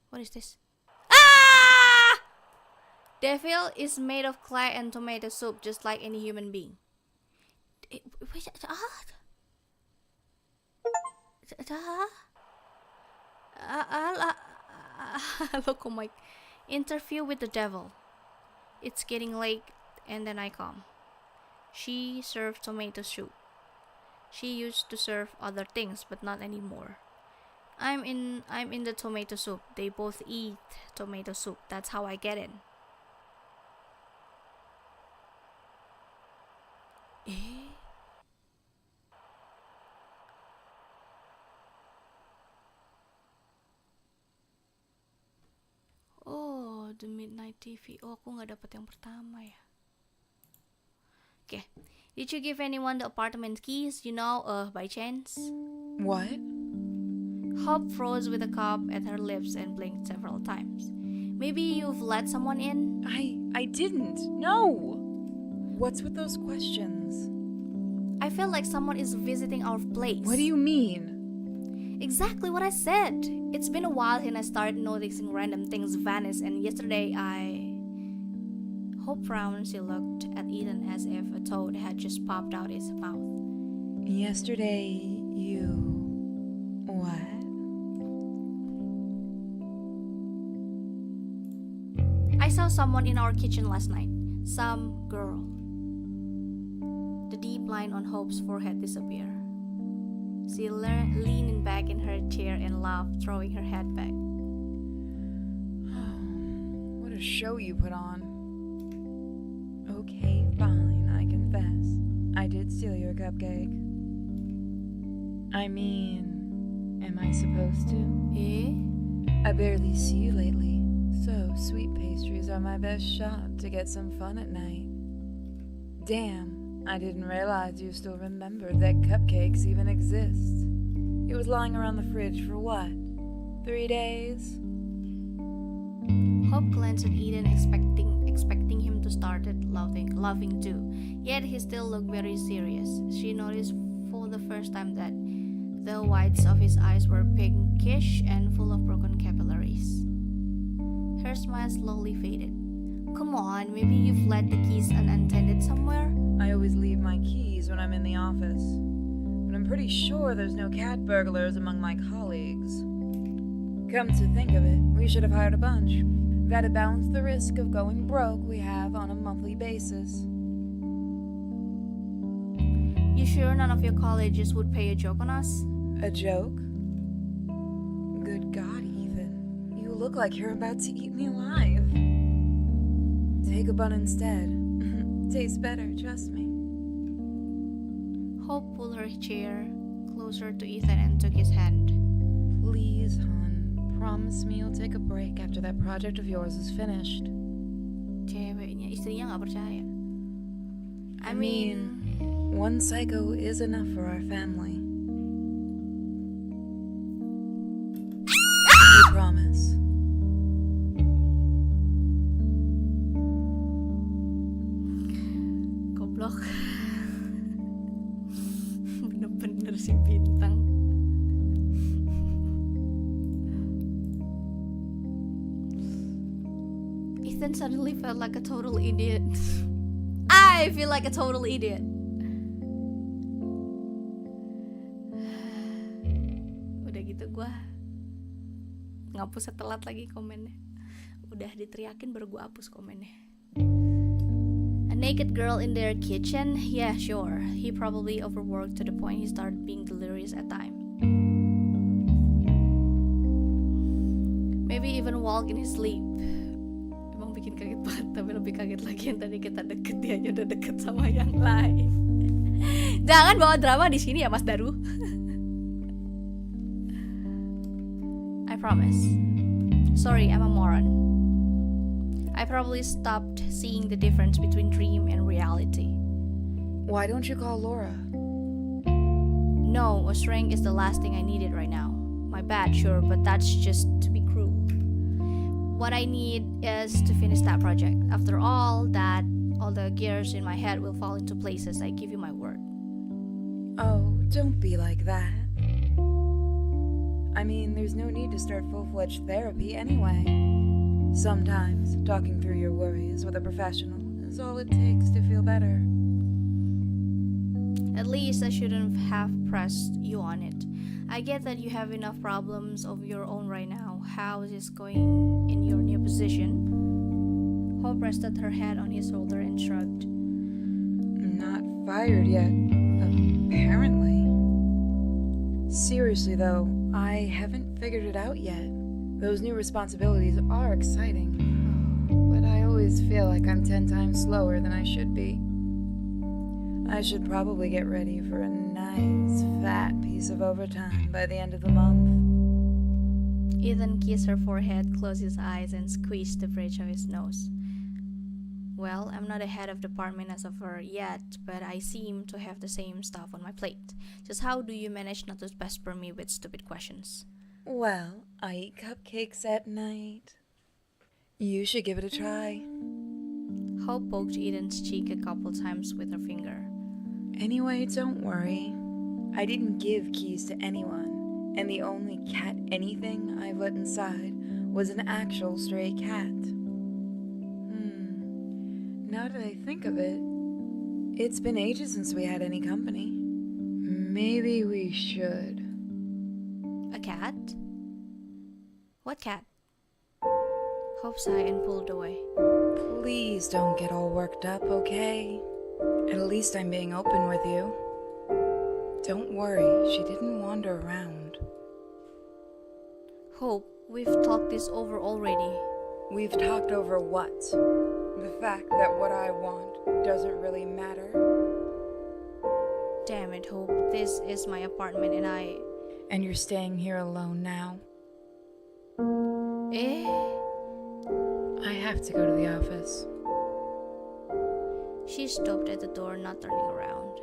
Speaker 1: What is this? Ah! Devil is made of clay and tomato soup, just like any human being. Look, Mike. Interview with the devil. It's getting late, and then I come. She served tomato soup. She used to serve other things, but not anymore. I'm in the tomato soup. They both eat tomato soup. That's how I get in. Oh, the Midnight TV. Oh, aku nggak dapat yang pertama ya. Okay. Did you give anyone the apartment keys? By chance?
Speaker 4: What?
Speaker 1: Hope froze with a cup at her lips and blinked several times. Maybe you've let someone in?
Speaker 4: I didn't. No. What's with those questions?
Speaker 1: I feel like someone is visiting our place.
Speaker 4: What do you mean?
Speaker 1: Exactly what I said. It's been a while and I started noticing random things vanish, and yesterday Hope frowned. She looked at Eden as if a toad had just popped out his mouth.
Speaker 4: Yesterday, you... what?
Speaker 1: I saw someone in our kitchen last night. Some girl. The deep line on Hope's forehead disappeared. She leaned back in her chair and laughed, throwing her head back.
Speaker 4: What a show you put on. Okay, fine, I confess. I did steal your cupcake. I mean, am I supposed to? I barely see you lately, so sweet pastries are my best shot to get some fun at night. Damn, I didn't realize you still remembered that cupcakes even exist. It was lying around the fridge for what? 3 days?
Speaker 1: Hope glanced at Eden, expecting him to start laughing too. Yet he still looked very serious. She noticed for the first time that the whites of his eyes were pinkish and full of broken capillaries. Her smile slowly faded. Come on, maybe you've left the keys unattended somewhere?
Speaker 4: I always leave my keys when I'm in the office. But I'm pretty sure there's no cat burglars among my colleagues. Come to think of it, we should have hired a bunch. That'd balance the risk of going broke we have on a monthly basis.
Speaker 1: You sure none of your colleagues would pay a joke on us?
Speaker 4: A joke? Good God, Ethan. You look like you're about to eat me alive. Take a bun instead. Tastes better, trust me.
Speaker 1: Hope pulled her chair closer to Ethan and took his hand.
Speaker 4: Please, hon, promise me you'll take a break after that project of yours is finished.
Speaker 1: Ceweknya, istrinya gak percaya.
Speaker 4: I mean, one psycho is enough for our family. I promise.
Speaker 1: Goblok. Bener-bener si bintang. Ethan suddenly felt like a total idiot. I feel like a total idiot. Udah gitu gue ngapus setelat lagi komennya. Udah diteriakin baru gue hapus komennya. A naked girl in their kitchen? Yeah, sure. He probably overworked to the point he started being delirious at times. Maybe even walk in his sleep. Emang bikin kaget banget, tapi lebih kaget lagi yang tadi kita deket, dia aja udah deket sama yang lain. Jangan bawa drama di sini ya, Mas Daru. I promise. Sorry, I'm a moron. I probably stopped seeing the difference between dream and reality.
Speaker 4: Why don't you call Laura?
Speaker 1: No, a shrink is the last thing I needed right now. My bad, sure, but that's just to be cruel. What I need is to finish that project. After all the gears in my head will fall into places, I give you my word.
Speaker 4: Oh, don't be like that. I mean, there's no need to start full-fledged therapy anyway. Sometimes talking through your worries with a professional is all it takes to feel better.
Speaker 1: At least I shouldn't have pressed you on it. I get that you have enough problems of your own right now. How is this going in your new position? Hope rested her head on his shoulder and shrugged.
Speaker 4: Not fired yet, apparently. Seriously though, I haven't figured it out yet. Those new responsibilities are exciting, but I always feel like I'm 10 times slower than I should be. I should probably get ready for a nice fat piece of overtime by the end of the month.
Speaker 1: Ethan kissed her forehead, closed his eyes, and squeezed the bridge of his nose. Well, I'm not a head of department as of her yet, but I seem to have the same stuff on my plate. Just how do you manage not to pester me with stupid questions?
Speaker 4: Well, I eat cupcakes at night. You should give it a try.
Speaker 1: Hope poked Eden's cheek a couple times with her finger.
Speaker 4: Anyway, don't worry. I didn't give keys to anyone, and the only cat anything I've let inside was an actual stray cat. Now that I think of it, it's been ages since we had any company. Maybe we should.
Speaker 1: A cat? What cat? Hope sighed and pulled away.
Speaker 4: Please don't get all worked up, okay? At least I'm being open with you. Don't worry, she didn't wander around.
Speaker 1: Hope, we've talked this over already.
Speaker 4: We've talked over what? The fact that what I want doesn't really matter?
Speaker 1: Damn it, Hope. This is my apartment and I...
Speaker 4: And you're staying here alone now? I have to go to the office.
Speaker 1: She stopped at the door, not turning around.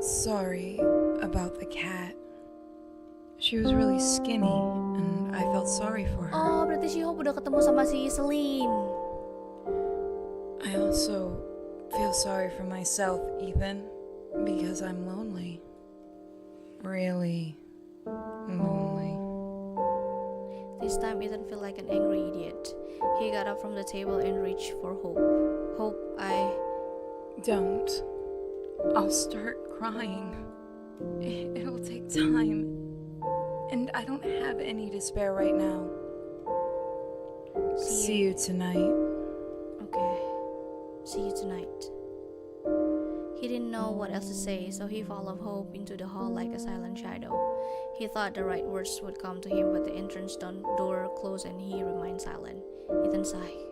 Speaker 4: Sorry about the cat. She was really skinny, and I felt sorry for her.
Speaker 1: Oh, berarti si Hope udah ketemu sama si Selene.
Speaker 4: I also feel sorry for myself, Ethan, because I'm lonely. Really lonely.
Speaker 1: This time Ethan felt like an angry idiot. He got up from the table and reached for Hope. Hope,
Speaker 4: Don't. I'll start crying. It'll take time. And I don't have any to spare right now. See you tonight.
Speaker 1: Okay. See you tonight. He didn't know what else to say, so he followed Hope into the hall like a silent shadow. He thought the right words would come to him, but the entrance door closed and he remained silent. Ethan sighed.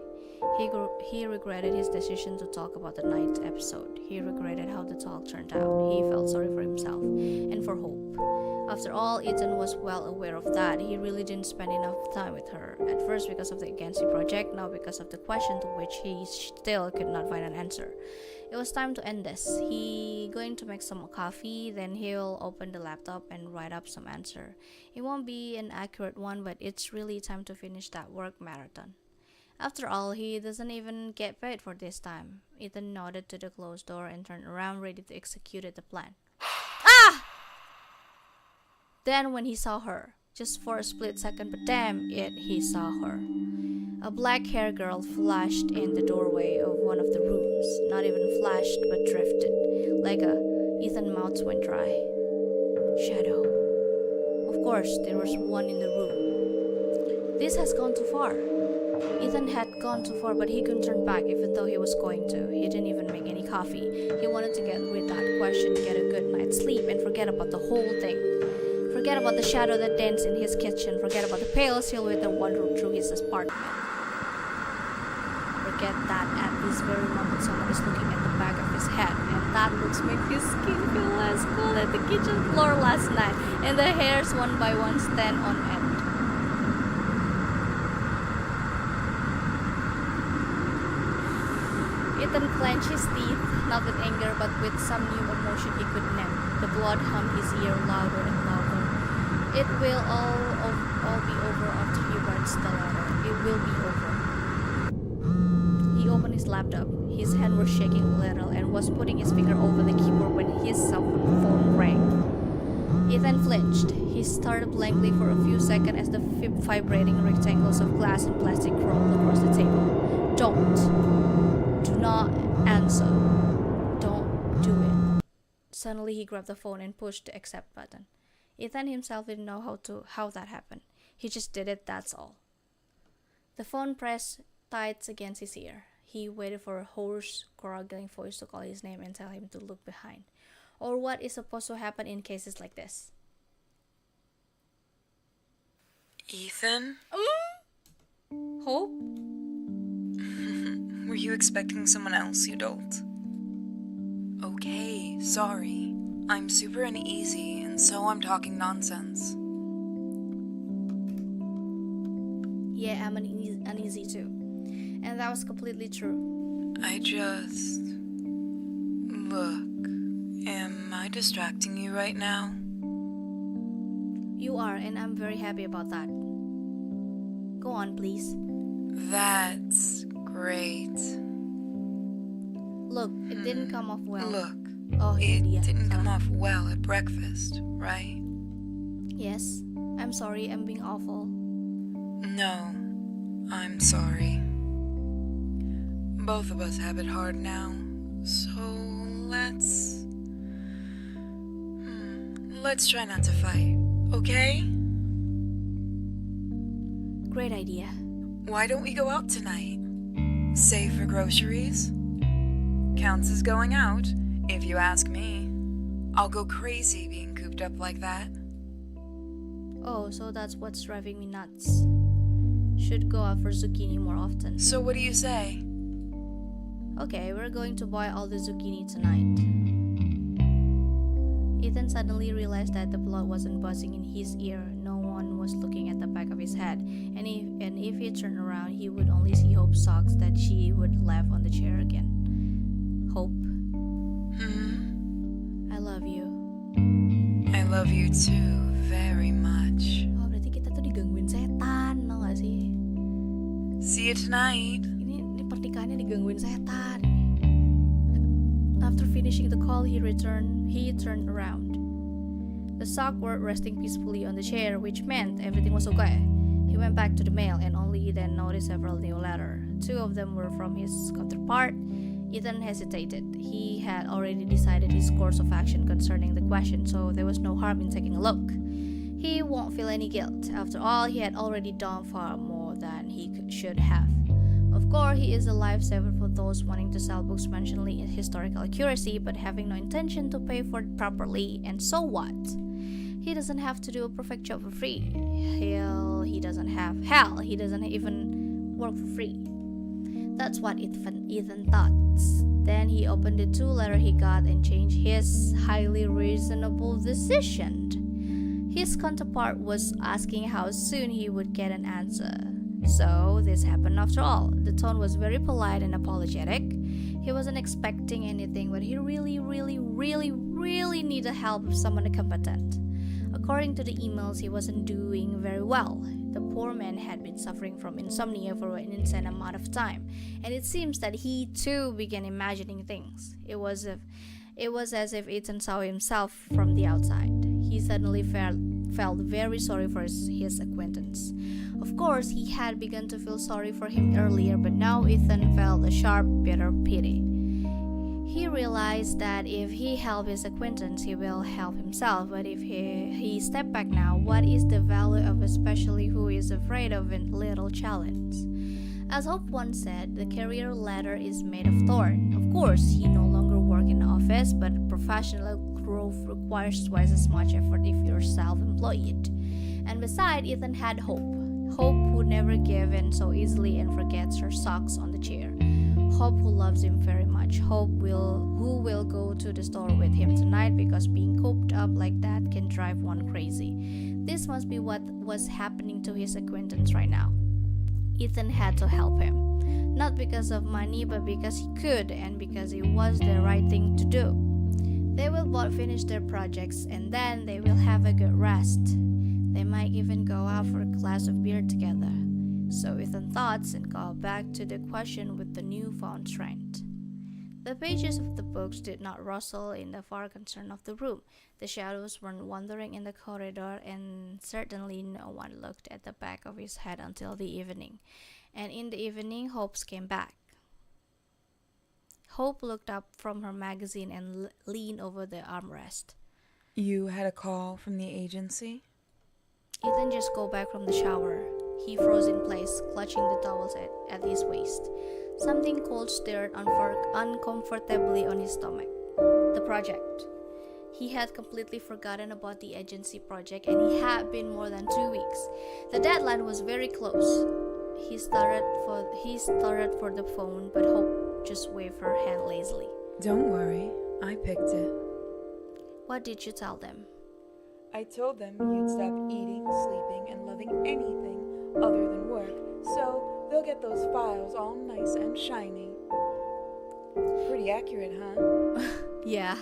Speaker 1: He regretted his decision to talk about the night's episode. He regretted how the talk turned out. He felt sorry for himself and for Hope. After all, Ethan was well aware of that. He really didn't spend enough time with her. At first because of the Agency project, now because of the question to which he still could not find an answer. It was time to end this. He going to make some coffee, then he'll open the laptop and write up some answer. It won't be an accurate one, but it's really time to finish that work marathon. After all, he doesn't even get paid for this time. Ethan nodded to the closed door and turned around, ready to execute the plan. Ah! Then when he saw her, just for a split second, but damn it, he saw her. A black-haired girl flashed in the doorway of one of the rooms. Not even flashed, but drifted. Like Ethan's mouth went dry. Shadow. Of course, there was one in the room. This has gone too far. Ethan had gone too far, but he couldn't turn back even though he was going to. He didn't even make any coffee. He wanted to get rid of that question, get a good night's sleep, and forget about the whole thing. Forget about the shadow that danced in his kitchen. Forget about the pale silhouette that wandered through his apartment. Forget that at this very moment someone is looking at the back of his head, and that looks make his skin feel less cold at the kitchen floor last night, and the hairs one by one stand on end. Ethan clenched his teeth, not with anger, but with some new emotion he could name. The blood hummed his ear louder and louder. It will all be over after he writes the letter. It will be over. He opened his laptop. His hand was shaking a little and was putting his finger over the keyboard when his cell phone rang. Ethan flinched. He stared blankly for a few seconds as the vibrating rectangles of glass and plastic rolled across the table. Don't. Do not answer. Don't do it. Suddenly he grabbed the phone and pushed the accept button. Ethan himself didn't know how that happened. He just did it, that's all. The phone pressed tight against his ear. He waited for a hoarse, gurgling voice to call his name and tell him to look behind. Or what is supposed to happen in cases like this.
Speaker 4: Ethan?
Speaker 1: Hope?
Speaker 4: Were you expecting someone else, you dolt? Okay, sorry. I'm super uneasy, and so I'm talking nonsense.
Speaker 1: Yeah, I'm uneasy too. And that was completely true.
Speaker 4: Look, am I distracting you right now?
Speaker 1: You are, and I'm very happy about that. Go on, please.
Speaker 4: That's great.
Speaker 1: Look, it didn't come off well.
Speaker 4: Look,
Speaker 1: Oh,
Speaker 4: it
Speaker 1: yeah,
Speaker 4: didn't come
Speaker 1: sorry.
Speaker 4: off well at breakfast, right?
Speaker 1: Yes, I'm sorry, I'm being awful.
Speaker 4: No, I'm sorry. Both of us have it hard now, so let's try not to fight, okay?
Speaker 1: Great idea.
Speaker 4: Why don't we go out tonight? Save for groceries? Counts as going out, if you ask me. I'll go crazy being cooped up like that.
Speaker 1: Oh, so that's what's driving me nuts. Should go out for zucchini more often.
Speaker 4: So what do you say?
Speaker 1: Okay, we're going to buy all the zucchini tonight. Ethan suddenly realized that the blood wasn't buzzing in his ear. No one was looking at the back of his head, and if he turned around, he would only see Hope's socks that she would left on the chair again. Hope, I love you.
Speaker 4: I love you too, very much.
Speaker 1: Oh, berarti kita tuh digangguin setan, tau gak sih?
Speaker 4: See you tonight.
Speaker 1: Ini pernikahannya digangguin setan. After finishing the call, he turned around. The socks were resting peacefully on the chair, which meant everything was okay. He went back to the mail and only then noticed several new letters. 2 of them were from his counterpart. Ethan hesitated. He had already decided his course of action concerning the question, so there was no harm in taking a look. He won't feel any guilt. After all, he had already done far more than he should have. Of course, he is a lifesaver for those wanting to sell books mentioning historical accuracy but having no intention to pay for it properly, and so what? He doesn't have to do a perfect job for free. He doesn't even work for free. That's what Ethan thought. Then he opened the 2 letters he got and changed his highly reasonable decision. His counterpart was asking how soon he would get an answer. So this happened after all. The tone was very polite and apologetic. He wasn't expecting anything, but he really needed help of someone competent. According to the emails, he wasn't doing very well. The poor man had been suffering from insomnia for an insane amount of time, and it seems that he too began imagining things. It was as if Ethan saw himself from the outside. He suddenly felt very sorry for his acquaintance. Of course, he had begun to feel sorry for him earlier, but now Ethan felt a sharp, bitter pity. He realized that if he helped his acquaintance, he will help himself. But if he stepped back now, what is the value of especially who is afraid of a little challenge? As Hope once said, the career ladder is made of thorn. Of course, he no longer works in an office, but professional growth requires twice as much effort if you're self-employed. And besides, Ethan had Hope. Hope who never gives in so easily and forgets her socks on the chair. Hope who loves him very much. Hope who will go to the store with him tonight because being cooped up like that can drive one crazy. This must be what was happening to his acquaintance right now. Ethan had to help him. Not because of money, but because he could and because it was the right thing to do. They will both finish their projects and then they will have a good rest. They might even go out for a glass of beer together. So Ethan thought and called back to the question with the newfound strength. The pages of the books did not rustle in the far corner of the room. The shadows weren't wandering in the corridor, and certainly no one looked at the back of his head until the evening. And in the evening, Hope came back. Hope looked up from her magazine and leaned over the armrest.
Speaker 4: You had a call from the agency?
Speaker 1: Ethan just got back from the shower. He froze in place, clutching the towels at his waist. Something cold stirred uncomfortably on his stomach. The project. He had completely forgotten about the agency project, and it had been more than 2 weeks. The deadline was very close. He started for the phone, but Hope just waved her hand lazily.
Speaker 4: Don't worry, I picked it.
Speaker 1: What did you tell them?
Speaker 4: I told them you'd stop eating, sleeping, and loving anything other than work, so they'll get those files all nice and shiny. Pretty accurate, huh?
Speaker 1: Yeah.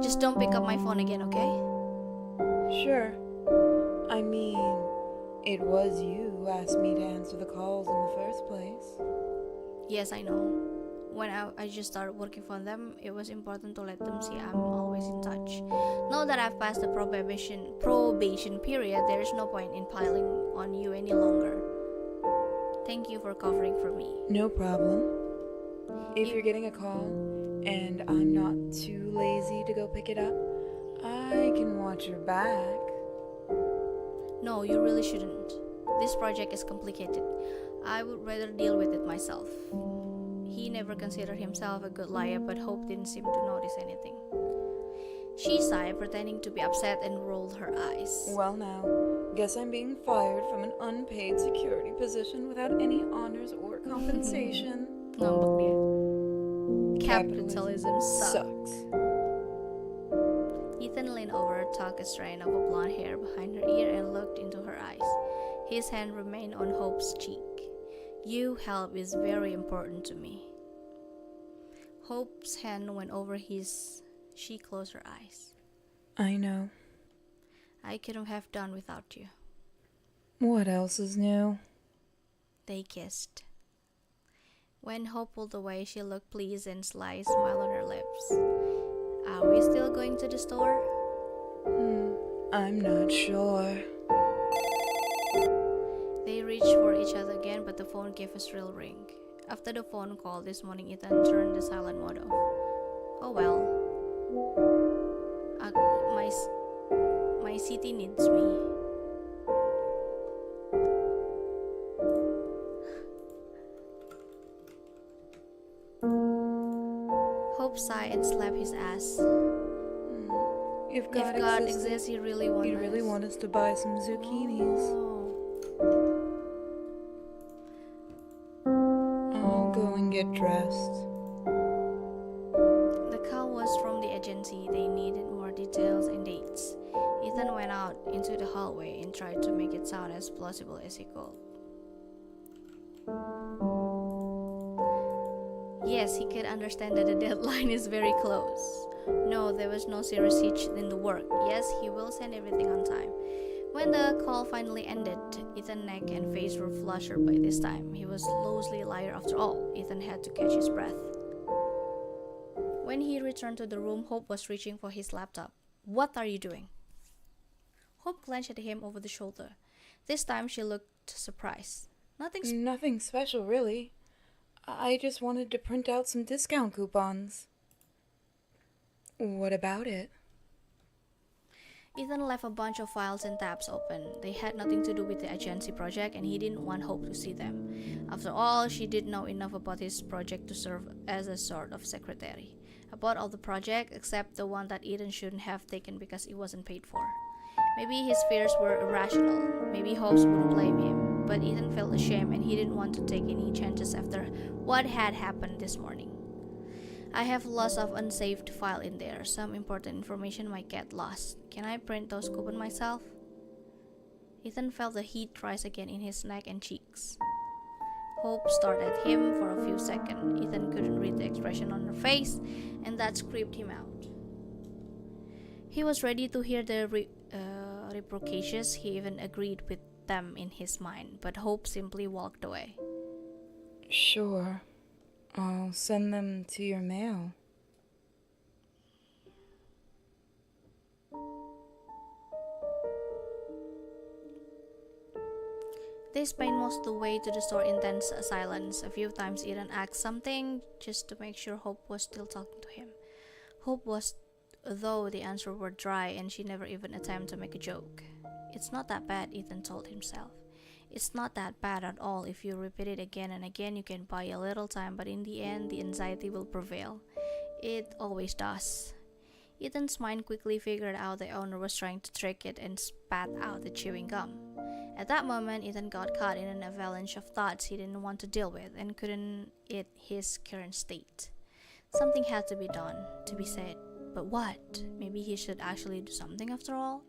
Speaker 1: Just don't pick up my phone again, okay?
Speaker 4: Sure. I mean, it was you who asked me to answer the calls in the first place.
Speaker 1: Yes, I know. When I just started working for them, it was important to let them see I'm always in touch. Now that I've passed the probation period, there is no point in piling on you any longer. Thank you for covering for me.
Speaker 4: No problem. If you're getting a call and I'm not too lazy to go pick it up, I can watch your back.
Speaker 1: No, you really shouldn't. This project is complicated. I would rather deal with it myself. He never considered himself a good liar, but Hope didn't seem to notice anything. She sighed, pretending to be upset, and rolled her eyes.
Speaker 4: Well now, guess I'm being fired from an unpaid security position without any honors or compensation.
Speaker 1: Ngambek dia. Capitalism sucks. Ethan leaned over, tucked a strand of blonde hair behind her ear, and looked into her eyes. His hand remained on Hope's cheek. Your help is very important to me. Hope's hand went over his. She closed her eyes.
Speaker 4: I know.
Speaker 1: I couldn't have done without you.
Speaker 4: What else is new?
Speaker 1: They kissed. When Hope pulled away, she looked pleased and sly smile on her lips. Are we still going to the store?
Speaker 4: I'm not sure.
Speaker 1: They reached for each other again, but the phone gave a shrill ring. After the phone call this morning, Ethan turned the silent mode off. Oh well. My city needs me. Hope sighed and slapped his ass.
Speaker 4: If
Speaker 1: If God exists, he really
Speaker 4: want us to buy some zucchinis. I'll go and get dressed.
Speaker 1: The call was from the agency. They needed more details and dates. Ethan went out into the hallway and tried to make it sound as plausible as he could. Yes, he could understand that the deadline is very close. No, there was no serious hitch in the work. Yes, he will send everything on time. When the call finally ended, Ethan's neck and face were flushed by this time. He was loosely liar after all. Ethan had to catch his breath. When he returned to the room, Hope was reaching for his laptop. What are you doing? Hope glanced at him over the shoulder. This time she looked surprised.
Speaker 4: Nothing special, really. I just wanted to print out some discount coupons. What about it?
Speaker 1: Ethan left a bunch of files and tabs open. They had nothing to do with the agency project, and he didn't want Hope to see them. After all, she did know enough about his project to serve as a sort of secretary. About all the projects, except the one that Ethan shouldn't have taken because it wasn't paid for. Maybe his fears were irrational. Maybe Hope wouldn't blame him. But Ethan felt ashamed, and he didn't want to take any chances after what had happened this morning. I have lots of unsaved file in there. Some important information might get lost. Can I print those coupons myself? Ethan felt the heat rise again in his neck and cheeks. Hope stared at him for a few seconds. Ethan couldn't read the expression on her face, and that creeped him out. He was ready to hear the reproaches. He even agreed with them in his mind, but Hope simply walked away.
Speaker 4: Sure. I'll send them to your mail.
Speaker 1: They spent most of the way to the store in tense silence. A few times Ethan asked something just to make sure Hope was still talking to him. Hope was, though the answer were dry and she never even attempted to make a joke. It's not that bad, Ethan told himself. It's not that bad at all. If you repeat it again and again, you can buy a little time, but in the end, the anxiety will prevail. It always does. Ethan's mind quickly figured out the owner was trying to trick it and spat out the chewing gum. At that moment, Ethan got caught in an avalanche of thoughts he didn't want to deal with and couldn't in his current state. Something had to be done, to be said. But what? Maybe he should actually do something after all?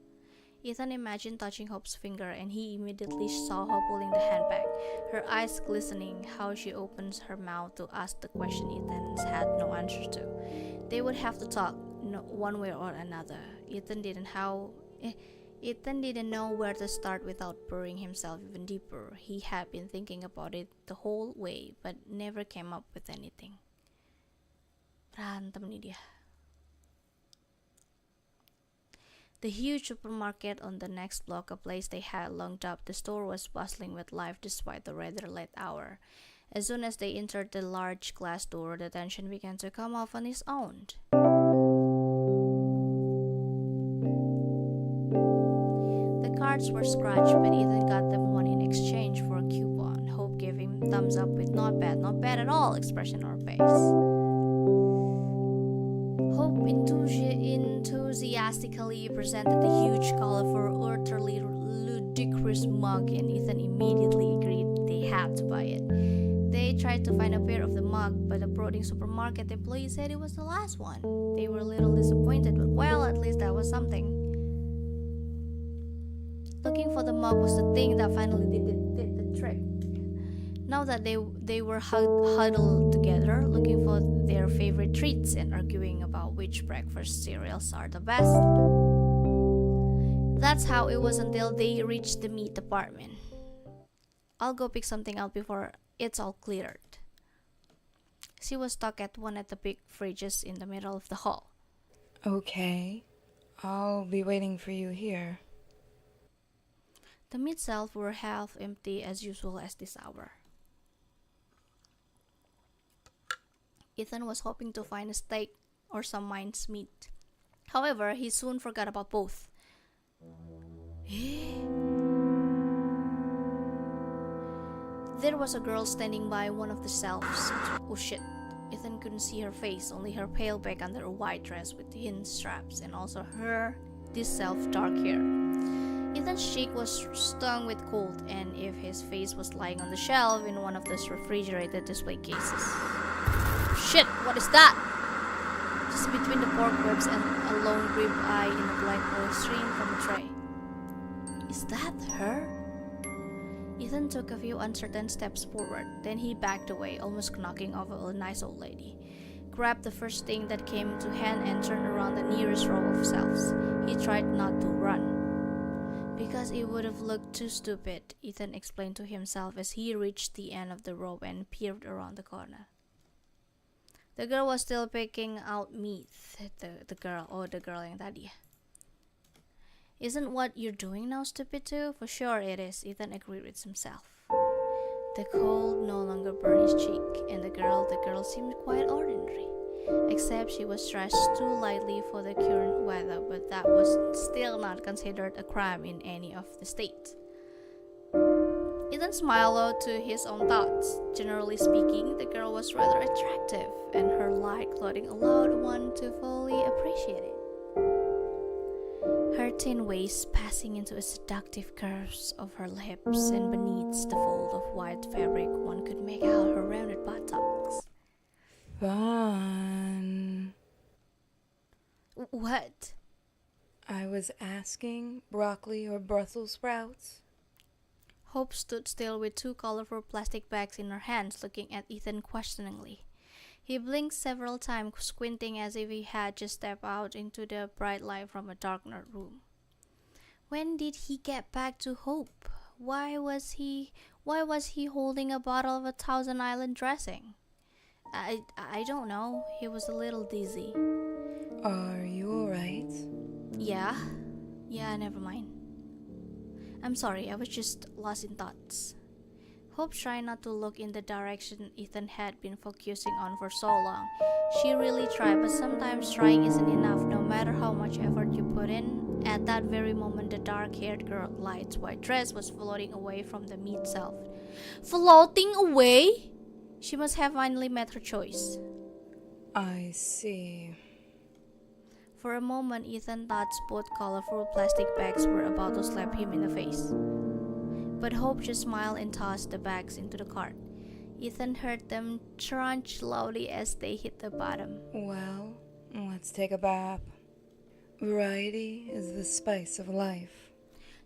Speaker 1: Ethan imagined touching Hope's finger, and he immediately saw Hope pulling the handbag, her eyes glistening, how she opens her mouth to ask the question Ethan had no answer to. They would have to talk, one way or another. Ethan didn't know where to start without burying himself even deeper. He had been thinking about it the whole way, but never came up with anything. Berantem nih dia. The huge supermarket on the next block, a place they had long dubbed the store, was bustling with life despite the rather late hour. As soon as they entered the large glass door, the tension began to come off on its own. The cards were scratched, but Ethan got them one in exchange for a coupon. Hope gave him thumbs up with not bad at all expression on her face. Hope enthusiastically presented the huge, colorful, utterly ludicrous mug, and Ethan immediately agreed they had to buy it. They tried to find a pair of the mug, but the brooding supermarket employee said it was the last one. They were a little disappointed, but well, at least that was something. Looking for the mug was the thing that finally did the trick. Now that they were huddled together, looking for their favorite treats and arguing about which breakfast cereals are the best. That's how it was until they reached the meat department. I'll go pick something out before it's all cleared. She was stuck at one of the big fridges in the middle of the hall.
Speaker 4: Okay, I'll be waiting for you here.
Speaker 1: The meat shelves were half empty as usual at this hour. Ethan was hoping to find a steak or some minced meat. However, he soon forgot about both. There was a girl standing by one of the shelves. Oh shit. Ethan couldn't see her face, only her pale back under a white dress with thin straps, and also her dark hair. Ethan's cheek was stung with cold, and if his face was lying on the shelf in one of those refrigerated display cases. Shit, what is that? Just between the pork ribs and a lone rib eye in a black oil stream from a tray. Is that her? Ethan took a few uncertain steps forward, then he backed away, almost knocking over a nice old lady. Grabbed the first thing that came to hand and turned around the nearest row of shelves. He tried not to run, because it would have looked too stupid, Ethan explained to himself as he reached the end of the row and peered around the corner. The girl was still picking out meat. The girl yang tadi. Isn't what you're doing now stupid too? For sure it is, Ethan agreed with himself. The cold no longer burned his cheek, and the girl seemed quite ordinary. Except she was dressed too lightly for the current weather, but that was still not considered a crime in any of the states. Ethan smiled to his own thoughts. Generally speaking, the girl was rather attractive, and her light clothing allowed one to fully appreciate it. Her thin waist passing into a seductive curves of her hips, and beneath the fold of white fabric, one could make out her rounded buttocks.
Speaker 4: Fun.
Speaker 1: What?
Speaker 4: I was asking, broccoli or Brussels sprouts?
Speaker 1: Hope stood still with two colorful plastic bags in her hands, looking at Ethan questioningly. He blinked several times, squinting as if he had just stepped out into the bright light from a darkened room. When did he get back to Hope? Why was he holding a bottle of a Thousand Island dressing? I don't know. He was a little dizzy.
Speaker 4: Are you alright?
Speaker 1: Yeah? Yeah, never mind. I'm sorry, I was just lost in thoughts. Hope tried not to look in the direction Ethan had been focusing on for so long. She really tried, but sometimes trying isn't enough, no matter how much effort you put in. At that very moment, the dark-haired girl in Light's white dress was floating away from the meat self. Floating away? She must have finally made her choice.
Speaker 4: I see.
Speaker 1: For a moment, Ethan thought both colorful plastic bags were about to slap him in the face. But Hope just smiled and tossed the bags into the cart. Ethan heard them crunch loudly as they hit the bottom.
Speaker 4: Well, let's take a bath. Variety is the spice of life.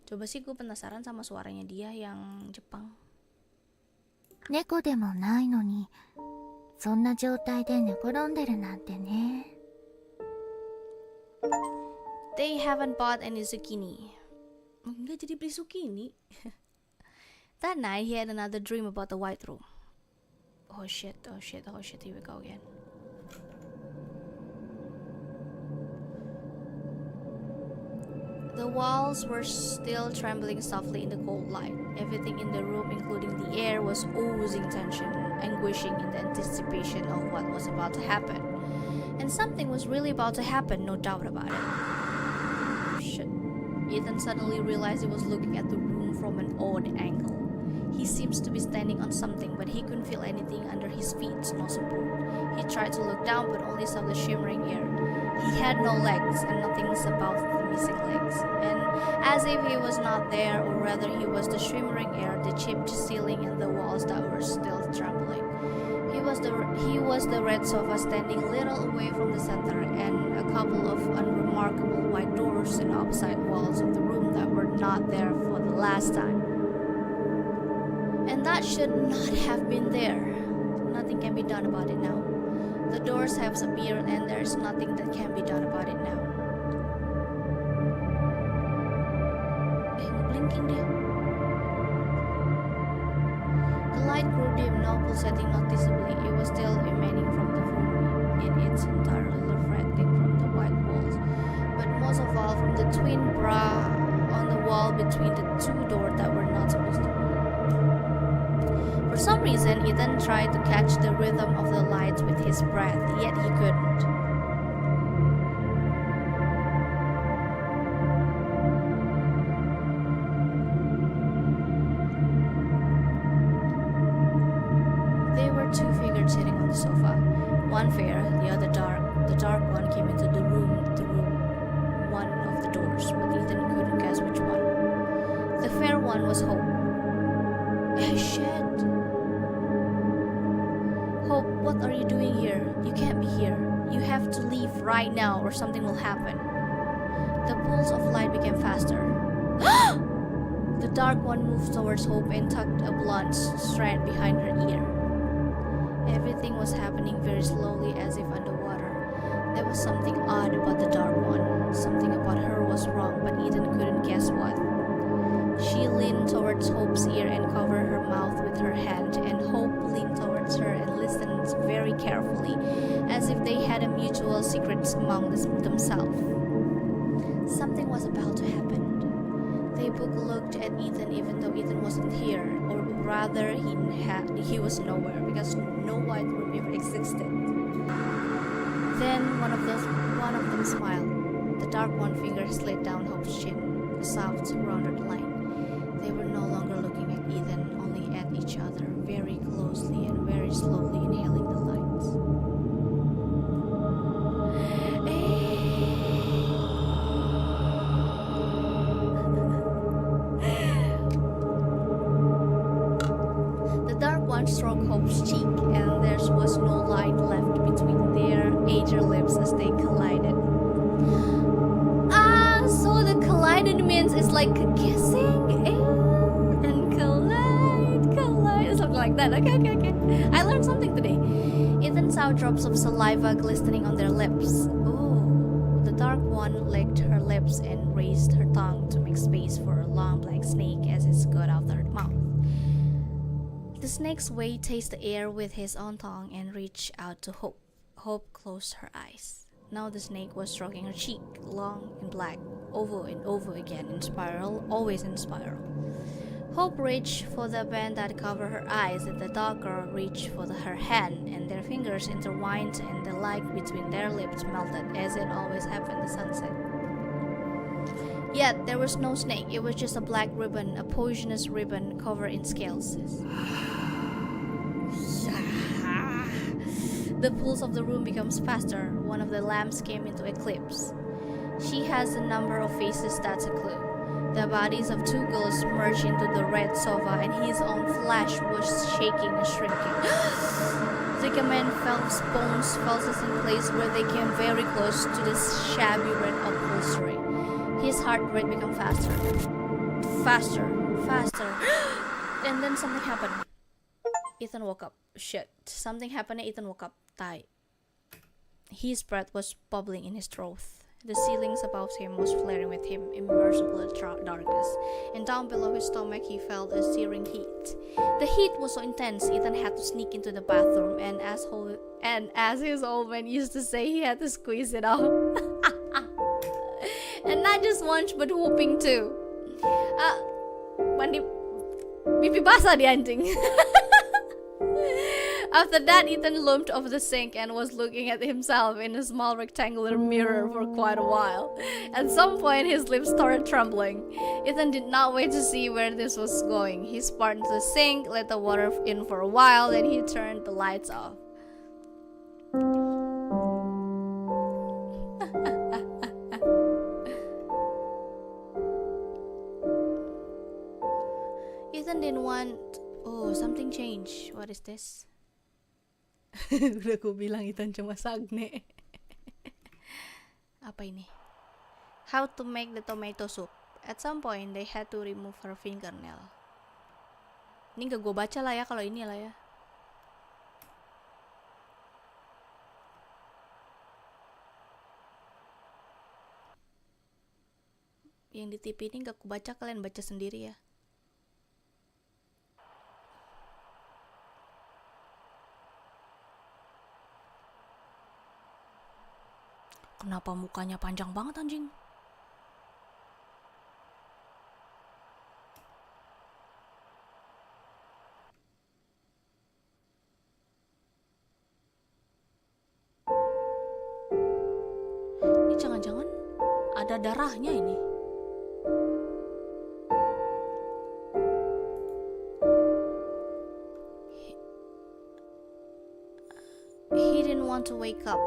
Speaker 1: Coba sih gue penasaran sama suaranya dia yang Jepang.
Speaker 2: 猫でもないのにそんな状態で寝転んでるなんてね。
Speaker 1: They haven't bought any zucchini. Enggak jadi beli zucchini. That night, he had another dream about the white room. Oh shit, here we go again. The walls were still trembling softly in the cold light. Everything in the room, including the air, was oozing tension, anguishing in the anticipation of what was about to happen. And something was really about to happen, no doubt about it. Shit. Ethan suddenly realized he was looking at the room from an odd angle. He seems to be standing on something, but he couldn't feel anything under his feet, no support. He tried to look down, but only saw the shimmering air. He had no legs, and nothing's about the missing legs. And as if he was not there, or rather he was the shimmering air, the chipped ceiling, and the walls that were still trembling. He was the red sofa standing a little away from the center, and a couple of unremarkable white doors in opposite walls of the room that were not there for the last time. And that should not have been there. Nothing can be done about it now. The doors have appeared and there is nothing that can be done about it now. Blinking dia. The light grew dim, now pulsating noticeably. It was still emanating from the room in its entirety, reflecting from the white walls, but most of all from the twin bra on the wall between the two doors that were not supposed to be. For some reason, Ethan tried to catch the rhythm of the lights with his breath, yet he couldn't. There were two figures sitting on the sofa. One fair, the other dark. The dark one came into the room through one of the doors, but Ethan couldn't guess which one. The fair one was Hope. Shit. Hope, what are you doing here? You can't be here. You have to leave right now or something will happen. The pulse of light became faster. The dark one moved towards Hope and tucked a blunt strand behind her ear. Everything was happening very slowly as if underwater. There was something odd about the dark one. Something about her was wrong, but Ethan couldn't guess what. She leaned towards Hope's ear and covered her mouth with her hand, and Hope leaned towards her and listened very carefully, as if they had a mutual secret among themselves. Something was about to happen. They both looked at Ethan even though Ethan wasn't here, or rather he was nowhere, because no white room ever existed. Then one of them smiled. The dark one finger slid down Hope's chin, a soft, rounded line. They were no longer looking at Ethan, only at each other, very closely and very slowly inhaling the lights. The dark one stroked Hope's cheek, and there was no light left between their aged lips as they collided. So the collided means it's like kissing and collide, something like that. Okay. I learned something today. Ethan saw drops of saliva glistening on their lips. Oh, the dark one licked her lips and raised her tongue to make space for a long black snake as it got out of her mouth. The The snake's way tasted the air with his own tongue and reached out to Hope. Hope closed her eyes. Now the snake was stroking her cheek, long and black, over and over again in spiral, always in spiral. Hope reached for the band that covered her eyes, and the dog girl reached for her hand, and their fingers intertwined, and the light between their lips melted, as it always happened at sunset. Yet there was no snake. It was just a black ribbon, a poisonous ribbon covered in scales. The pulse of the room becomes faster. One of the lamps came into eclipse. She has a number of faces, that's a clue. The bodies of two girls merged into the red sofa, and his own flesh was shaking and shrinking. Jika man felt bones fell in place where they came very close to this shabby red upholstery. His heart rate became faster. Faster. And then something happened. Ethan woke up. Shit. Something happened and Ethan woke up. Die. His breath was bubbling in his throat. The ceilings above him was flaring with him, immersible darkness. And down below his stomach he felt a searing heat. The heat was so intense, Ethan had to sneak into the bathroom, and as his old man used to say, he had to squeeze it out. And not just once, but whooping too. Mandi pipi basah di anjing. After that, Ethan loomed over the sink and was looking at himself in a small rectangular mirror for quite a while. At some point, his lips started trembling. Ethan did not wait to see where this was going. He spat into the sink, let the water in for a while, then he turned the lights off. Ethan didn't want... Oh, something changed. What is this? Udah aku bilang Ethan cuma sagne. Apa ini? How to make the tomato soup. At some point, they had to remove her fingernail. Ini gak gue baca lah ya kalau ini lah ya. Yang di TV ini gak aku baca, kalian baca sendiri ya. Kenapa mukanya panjang banget anjing? Ini jangan-jangan ada darahnya ini. He didn't want to wake up.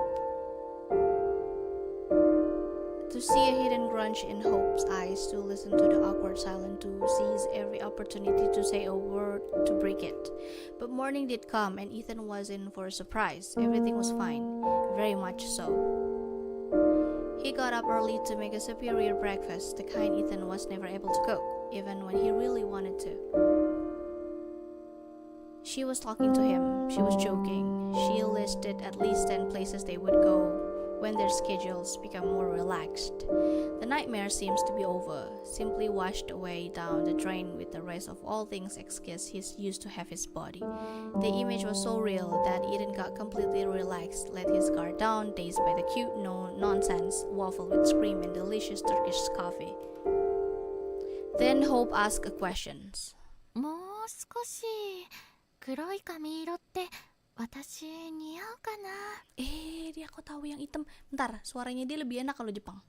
Speaker 1: To see a hidden grunge in Hope's eyes, to listen to the awkward silence, to seize every opportunity to say a word to break it. But morning did come, and Ethan was in for a surprise. Everything was fine, very much so. He got up early to make a superior breakfast, the kind Ethan was never able to cook, even when he really wanted to. She was talking to him, she was joking. She listed at least 10 places they would go when their schedules become more relaxed. The nightmare seems to be over, simply washed away down the drain with the rest of all things excuse he used to have his body. The image was so real that Eden got completely relaxed, let his guard down, dazed by the cute nonsense waffle with cream and delicious Turkish coffee. Then Hope asked a question.
Speaker 2: もう少し黒い髪色って私似合うかな?
Speaker 1: Dia kok tahu yang hitam. Bentar, suaranya dia lebih enak kalau Jepang.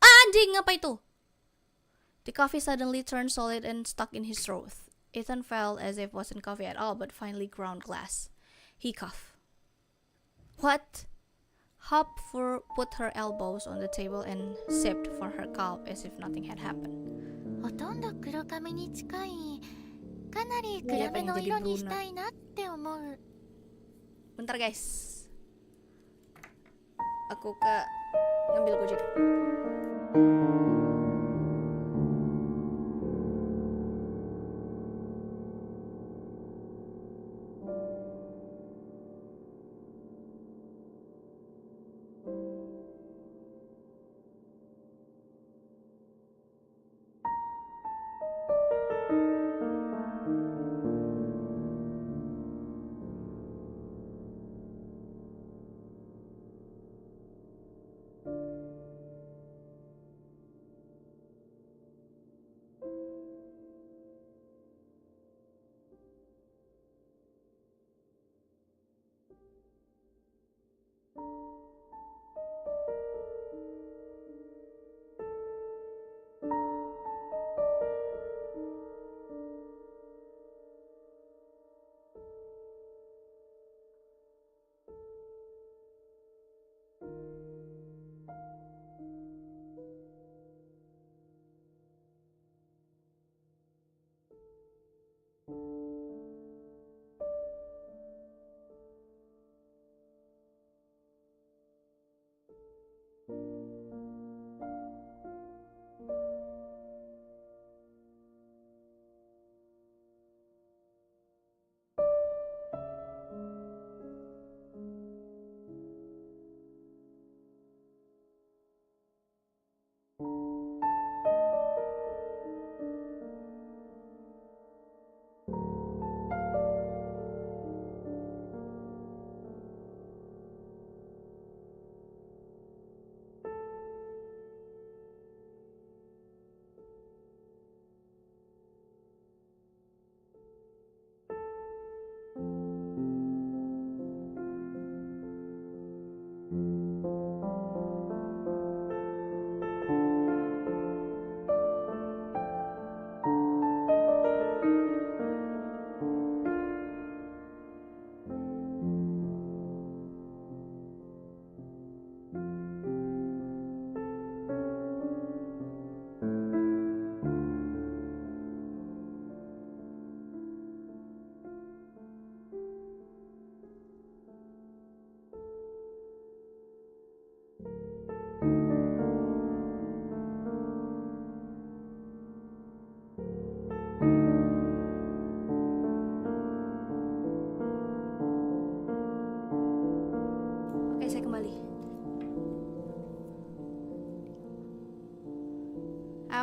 Speaker 1: Anjing, apa itu? The coffee suddenly turned solid and stuck in his throat. Ethan felt as if it wasn't coffee at all, but finally ground glass. He coughed. What? Hop put her elbows on the table and sipped for her cup as if nothing had happened.
Speaker 2: ほとんど黒髪に近いかなり暗めの色にしたいなって思う.
Speaker 1: Bentar guys, aku ngambil gojek.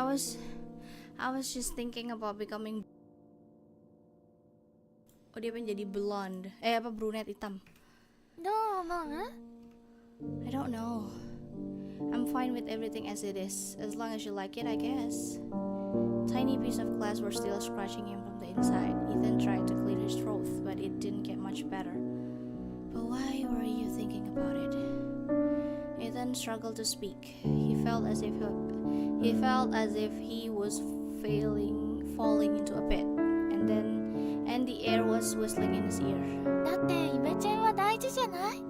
Speaker 1: I was just thinking about becoming. Oh, dia pengen jadi blonde. Brunette hitam.
Speaker 2: どう思う？
Speaker 1: I don't know. I'm fine with everything as it is, as long as you like it, I guess. Tiny piece of glass were still scratching him from the inside. Ethan tried to clear his throat, but it didn't get much better. But why were you thinking about it? Ethan struggled to speak. He felt as if he was falling into a pit, and the air was whistling in his ear.
Speaker 2: だってイメチェンは大事じゃない？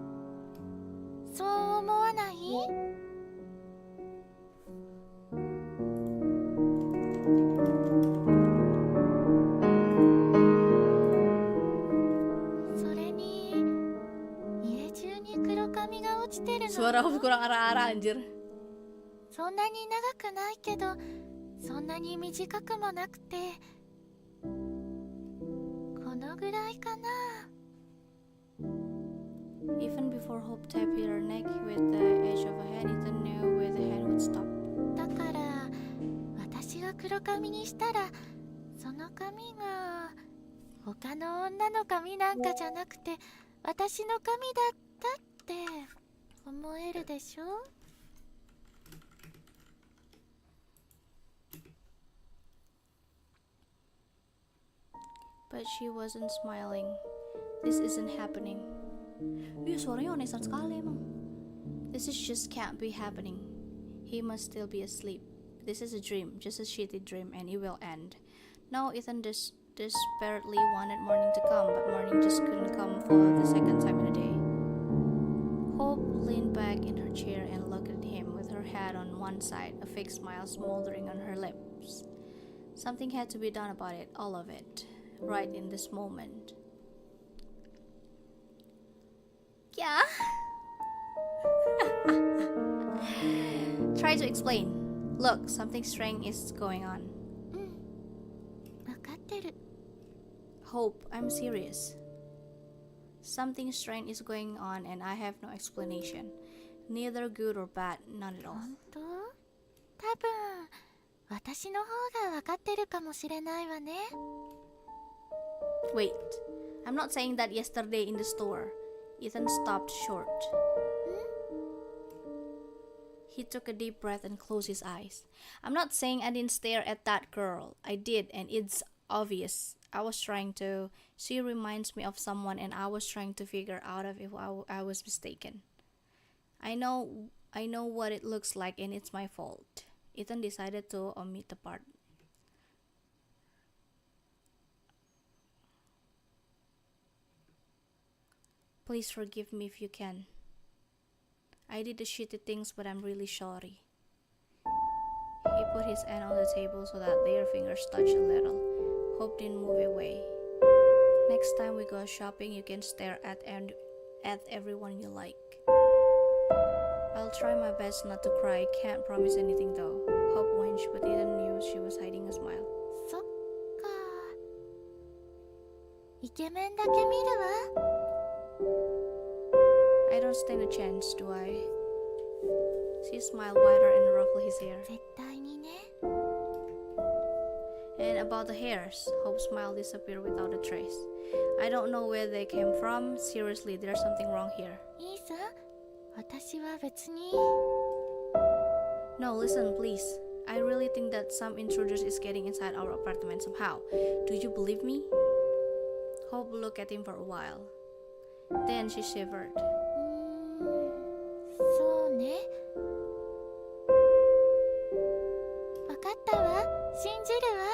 Speaker 2: そう思わない？それに家中に黒髪が落ちてるの。
Speaker 1: Suara aku kurang arah-arah anjir.
Speaker 2: そんなに長くないけどそんなに短くもなくてこのぐらいかな。
Speaker 1: Even before Hope tapped her neck with the edge of a hand, Ethan knew where the hand would stop.
Speaker 2: だから私が黒髪にしたらその髪が他の女の髪なんかじゃなくて私の髪だったって思えるでしょ。
Speaker 1: But she wasn't smiling. This isn't happening. Iya, suaranya onesan sekali emang. This just can't be happening. He must still be asleep. This is a dream, just a shitty dream, and it will end. No, Ethan desperately wanted morning to come, but morning just couldn't come for the second time in a day. Hope leaned back in her chair and looked at him with her head on one side, a fake smile smoldering on her lips. Something had to be done about it, all of it, right in this moment. Yeah. Try to explain. Look, something strange is going on.
Speaker 2: 分かってる。
Speaker 1: Hope, I'm serious. Something strange is going on and I have no explanation. Neither good or bad, none at all.
Speaker 2: 本当？多分私の方が分かってるかもしれないわね。
Speaker 1: Wait, I'm not saying that yesterday in the store. Ethan stopped short. He took a deep breath and closed his eyes. I'm not saying I didn't stare at that girl. I did, and it's obvious. I was trying to. She reminds me of someone, and I was trying to figure out if I was mistaken. I know what it looks like, and it's my fault. Ethan decided to omit the part. Please forgive me if you can. I did the shitty things, but I'm really sorry. He put his hand on the table so that their fingers touched a little. Hope didn't move away. Next time we go shopping, you can stare at everyone you like. I'll try my best not to cry. Can't promise anything though. Hope winced, but Ethan knew she was hiding a smile.
Speaker 2: そっか。イケメンだけ見るわ。
Speaker 1: I don't stand a chance, do I? She smiled wider and ruffled his hair.
Speaker 2: 絶対にね。
Speaker 1: And about the hairs, Hope's smile disappeared without a trace. I don't know where they came from. Seriously, there's something wrong here.
Speaker 2: いいさ。私は別に。
Speaker 1: No, listen, please. I really think that some intruders is getting inside our apartment somehow. Do you believe me? Hope looked at him for a while. Then she shivered.
Speaker 2: そうね。わかったわ。信じるわ。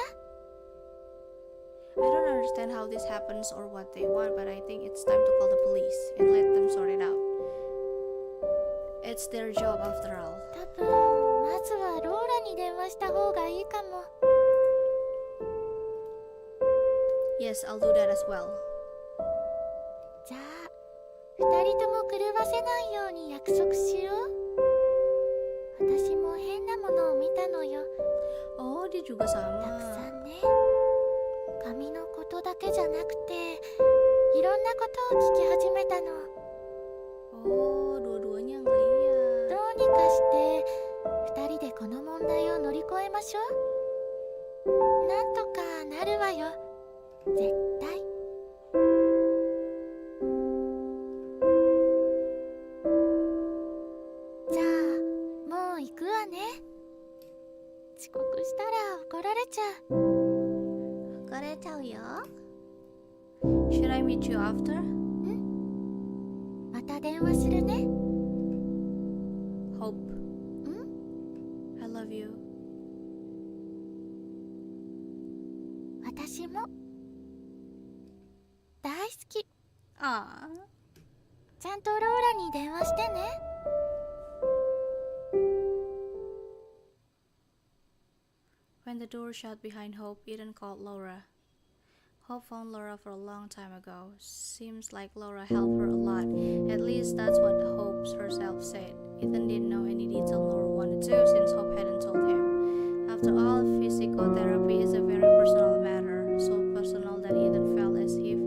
Speaker 1: I don't understand how this happens or what they want, but I think it's time to call the police and let them sort it out. It's their job after all.
Speaker 2: 多分まずはローラに電話した方がいいかも。
Speaker 1: Yes, I'll do that as well.
Speaker 2: じゃあ2人とも狂わせないように約束しよう。私も変なものを見たのよ。
Speaker 1: Oh, dia juga
Speaker 2: たく
Speaker 1: sama.
Speaker 2: さんね。髪のことだけじゃなくていろんなことを聞き始めたの。
Speaker 1: Oh, dua-duanya ngeliat.
Speaker 2: どうにかして2人でこの問問題を乗り越えましょう。なんとかなるわよ。絶対。じゃあ、もう行くわね。遅刻したら怒られちゃう。怒られちゃうよ。
Speaker 1: Should I meet you after?
Speaker 2: また電話するね。
Speaker 1: Hope. I love you.
Speaker 2: 私も大好き。
Speaker 1: Ah.
Speaker 2: ちゃんとローラに電話してね。
Speaker 1: When the door shut behind Hope, Ethan called Laura. Hope found Laura for a long time ago. Seems like Laura helped her a lot. At least that's what Hope herself said. Ethan didn't know any detail Laura wanted to, since Hope hadn't told him. After all, physical therapy is a very personal matter, so personal that Ethan felt as if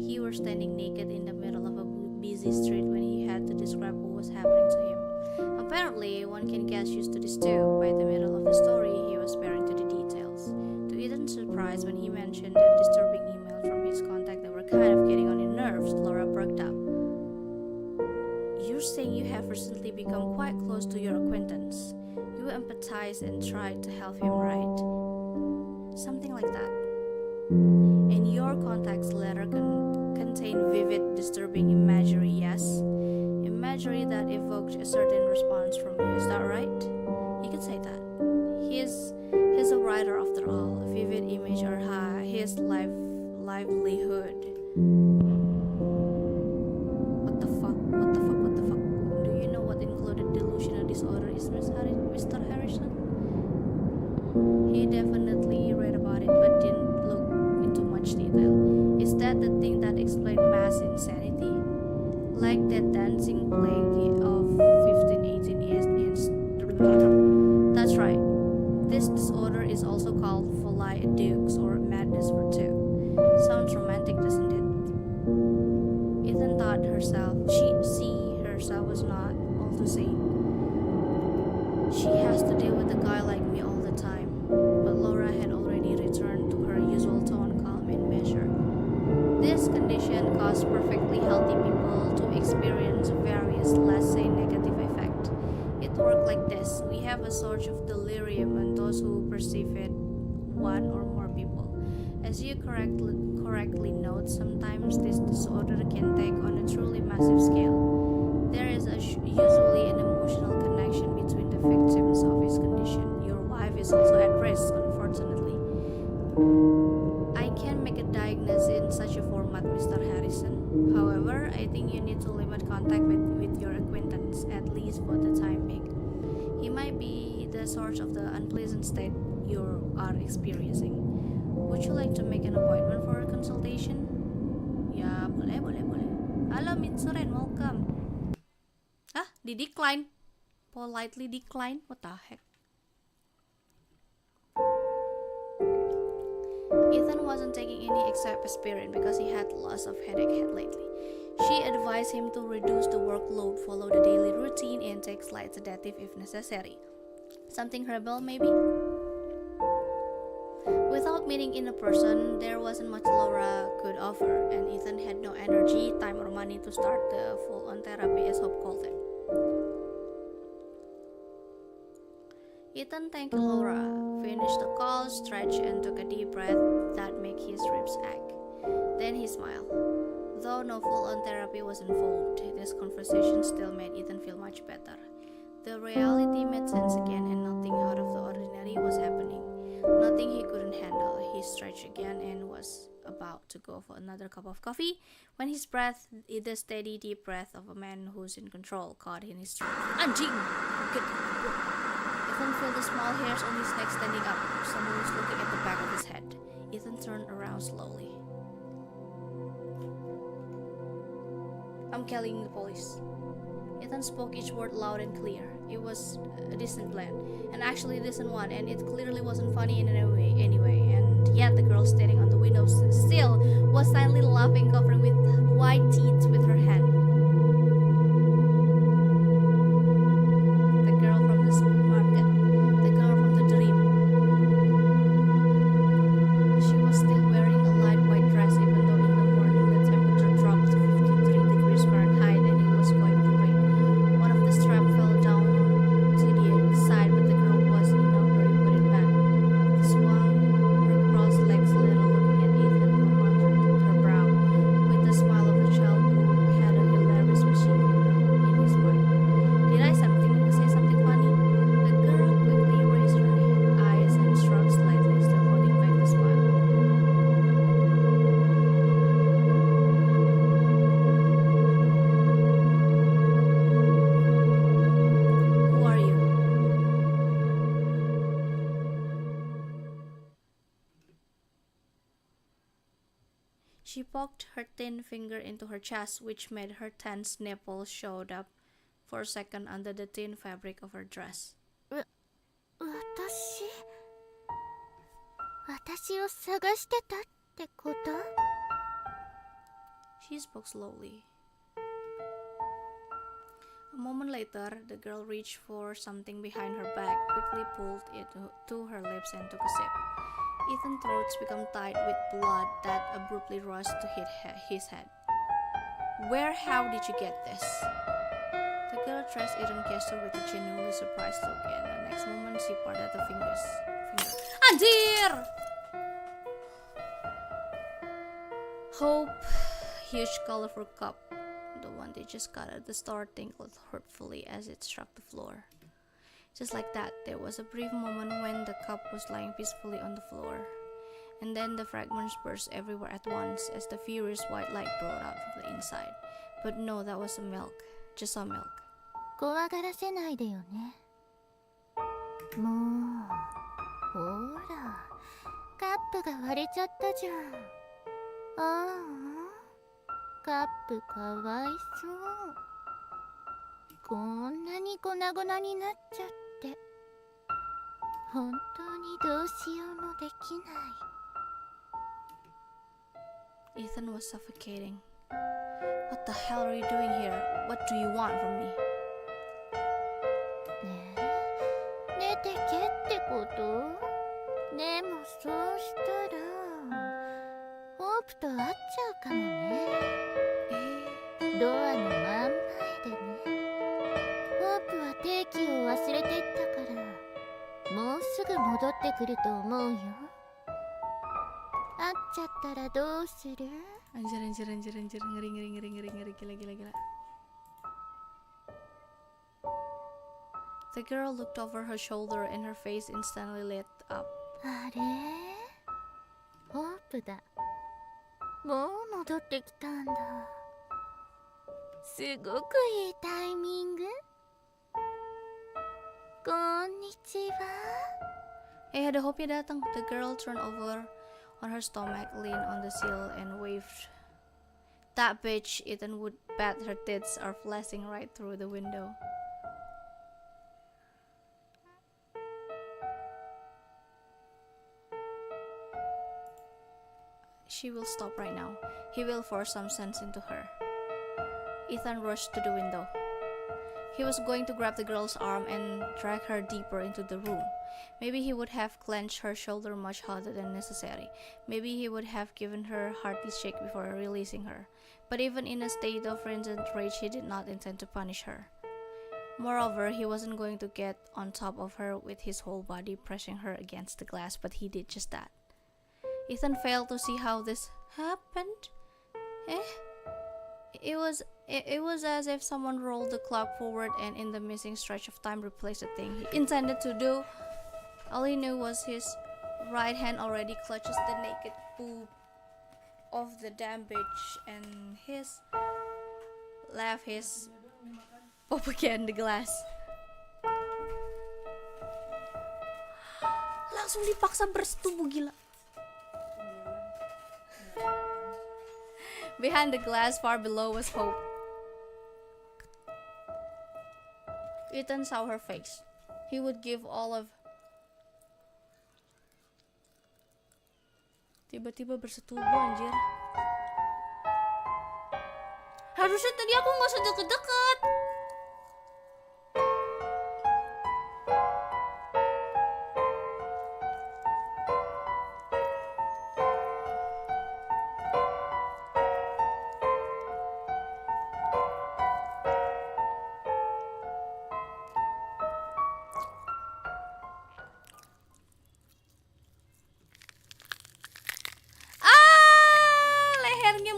Speaker 1: he were standing naked in the middle of a busy street when he had to describe what was happening to him. Apparently, one can get used to this too. By the middle of the story, he was sparing to the details. To Ethan's surprise, when he mentioned that disturbing email from his contact that were kind of getting on his nerves, Laura perked up. You're saying you have recently become quite close to your acquaintance. You empathized and tried to help him, right? Something like that. And your contact's letter contained vivid, disturbing imagery, yes? Imagery that evoked a certain response from you, is that right? You could say that. He's a writer after all. Vivid images are his livelihood. What the fuck? Do you know what included delusional disorder is, Mr. Harrison? He definitely read about it but didn't look into much detail. Is that the thing that explained mass insanity? Like that dancing plague of 1518 years. That's right. This disorder is also called folie à deux or madness for two. Sounds romantic, doesn't it? Ethan thought she herself was not all too sane. She has to deal with a guy like me all the time. But Laura had already returned to her usual tone, calm and measured. This condition caused perfectly healthy people to experience various, let's say, negative effects. It worked like this. We have a sort of delirium on those who perceive it, one or more people. As you correctly note, sometimes this disorder can take on a truly massive scale. There is usually an emotional connection between the victims of his condition. Your wife is also at risk, unfortunately. I can't make a diagnosis in such a format, Mr. Harrison. However, I think you need to limit contact with your acquaintance, at least for the time being. He might be the source of the unpleasant state you are experiencing. Would you like to make an appointment for a consultation? Ya, boleh. Halo, Mitsuren, welcome. Decline. Politely decline. What the heck? Ethan wasn't taking any except aspirin because he had lots of headache lately. She advised him to reduce the workload, follow the daily routine, and take slight sedative if necessary. Something herbal, maybe? Without meeting in a person, there wasn't much Laura could offer, and Ethan had no energy, time, or money to start the full-on therapy, as Hope called it. Ethan thanked Laura, finished the call, stretched, and took a deep breath that made his ribs ache. Then he smiled. Though no full-on therapy was involved, this conversation still made Ethan feel much better. The reality made sense again, and nothing out of the ordinary was happening. Nothing he couldn't handle. He stretched again and was about to go for another cup of coffee when his breath, the steady deep breath of a man who's in control, caught in his throat. Anjing! Ethan felt the small hairs on his neck standing up. Someone was looking at the back of his head. Ethan turned around slowly. I'm calling the police. Ethan spoke each word loud and clear. It was a decent plan, and actually a decent one, and it clearly wasn't funny in any way anyway. And yet the girl standing on the window sill was silently laughing, covering with white teeth with her hand. The girl from the She poked her thin finger into her chest, which made her tense nipples show up for a second under the thin fabric of her dress.
Speaker 2: 私を探してたってこと？
Speaker 1: She spoke slowly. A moment later, the girl reached for something behind her back, quickly pulled it to her lips and took a sip. Ethan's throat became tight with blood that abruptly rushed to hit his head. How did you get this? The girl traced Ethan's gesture with a genuinely surprised look, and the next moment she parted her fingers. Anjir! Hope, huge colorful cup, the one they just got at the store, tinkled hurtfully as it struck the floor. Just like that, there was a brief moment when the cup was lying peacefully on the floor. And then the fragments burst everywhere at once as the furious white light broke out from the inside. But no, that was milk. Just some milk.
Speaker 2: 怖がらせないでよね。もう、ほら、カップが割れちゃったじゃん。ああ、カップかわいそう。こんなに粉々になっちゃって。本当にどうしようもできない。
Speaker 1: Ethan was suffocating. What the hell are you doing here? What do you want from me?
Speaker 2: ねえ、出てけってこと？でもそうしたら、ホープと会っちゃうかもね。ドアの真ん前でね。ホープは定期を忘れていったから、もうすぐ戻ってくると思うよ。会っちゃったらどうする？
Speaker 1: Anjir, ngeri, gila. The girl looked over her shoulder and her face instantly lit up.
Speaker 2: あれ？ホープだ。もう戻ってきたんだ。すごくいいタイミング。こんにちは。
Speaker 1: Ada Hope-nya datang. The girl turned over on her stomach, leaned on the sill, and waved. That bitch, Ethan would bet her tits are flashing right through the window. She will stop right now. He will force some sense into her. Ethan rushed to the window. He was going to grab the girl's arm and drag her deeper into the room. Maybe he would have clenched her shoulder much harder than necessary. Maybe he would have given her a hearty shake before releasing her. But even in a state of frenzied rage, he did not intend to punish her. Moreover, he wasn't going to get on top of her with his whole body pressing her against the glass, but he did just that. Ethan failed to see how this happened. It was as if someone rolled the clock forward and in the missing stretch of time replaced the thing he intended to do. All he knew was his right hand already clutches the naked boob of the damn bitch, and his left his pop again the glass. Langsung dipaksa bersetubuh, gila. Behind the glass, far below, was Hope. Ethan saw her face. He would give all of... Tiba-tiba bersetubuh, anjir. Harusnya tadi aku gak usah deket-deket.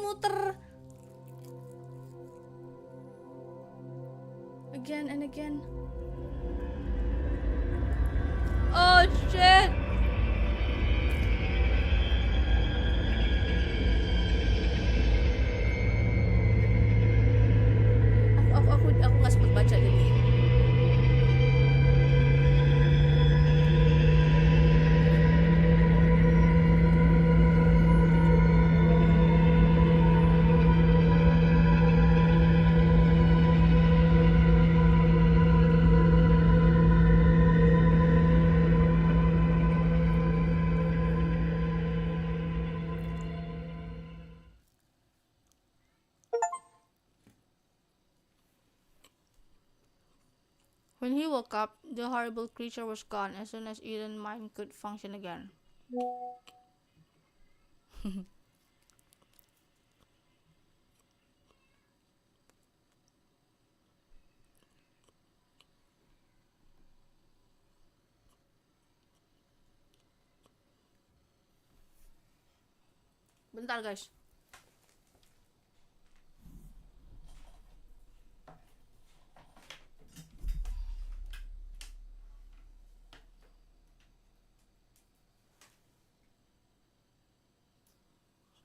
Speaker 1: Muter again and again. Oh shit. Aku nggak sempet baca jadi. When he woke up, the horrible creature was gone as soon as Ethan's mind could function again. Bentar guys.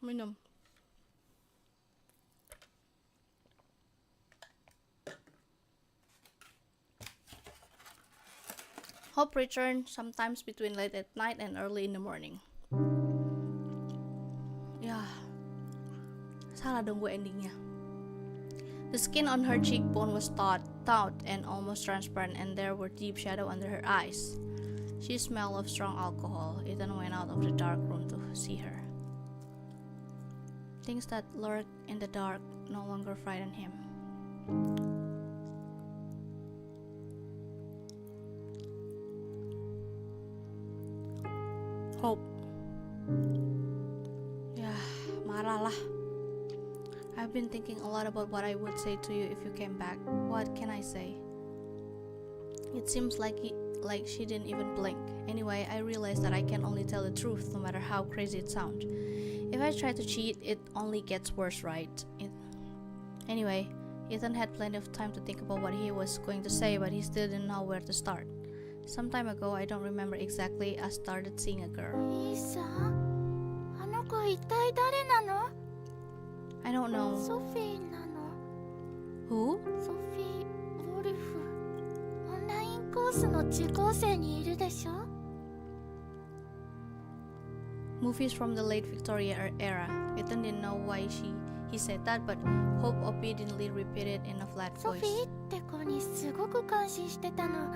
Speaker 1: Minum. Hope returned sometimes between late at night and early in the morning. Ya, salah dong gue endingnya. The skin on her cheekbone was taut and almost transparent, and there were deep shadows under her eyes. She smelled of strong alcohol. Ethan went out of the dark room to see her. Things that lurk in the dark no longer frighten him. Hope. Ya, marah lah. I've been thinking a lot about what I would say to you if you came back. What can I say? It seems like she didn't even blink. Anyway, I realized that I can only tell the truth, no matter how crazy it sounds. If I try to cheat, it only gets worse, right? Anyway, Ethan had plenty of time to think about what he was going to say, but he still didn't know where to start. Some time ago, I don't remember exactly, I started seeing a girl.
Speaker 2: 兄さん、あの子一体誰なの？
Speaker 1: I don't know.
Speaker 2: ソフィーなの。
Speaker 1: Who?
Speaker 2: ソフィー・ウォルフ。オンラインコースの受講生にいるでしょ？
Speaker 1: Movies from the late Victoria era. Ethan didn't know why he said that, but Hope obediently repeated in a flat
Speaker 2: ソフ
Speaker 1: voice.
Speaker 2: ィーって子にすごく感心してたの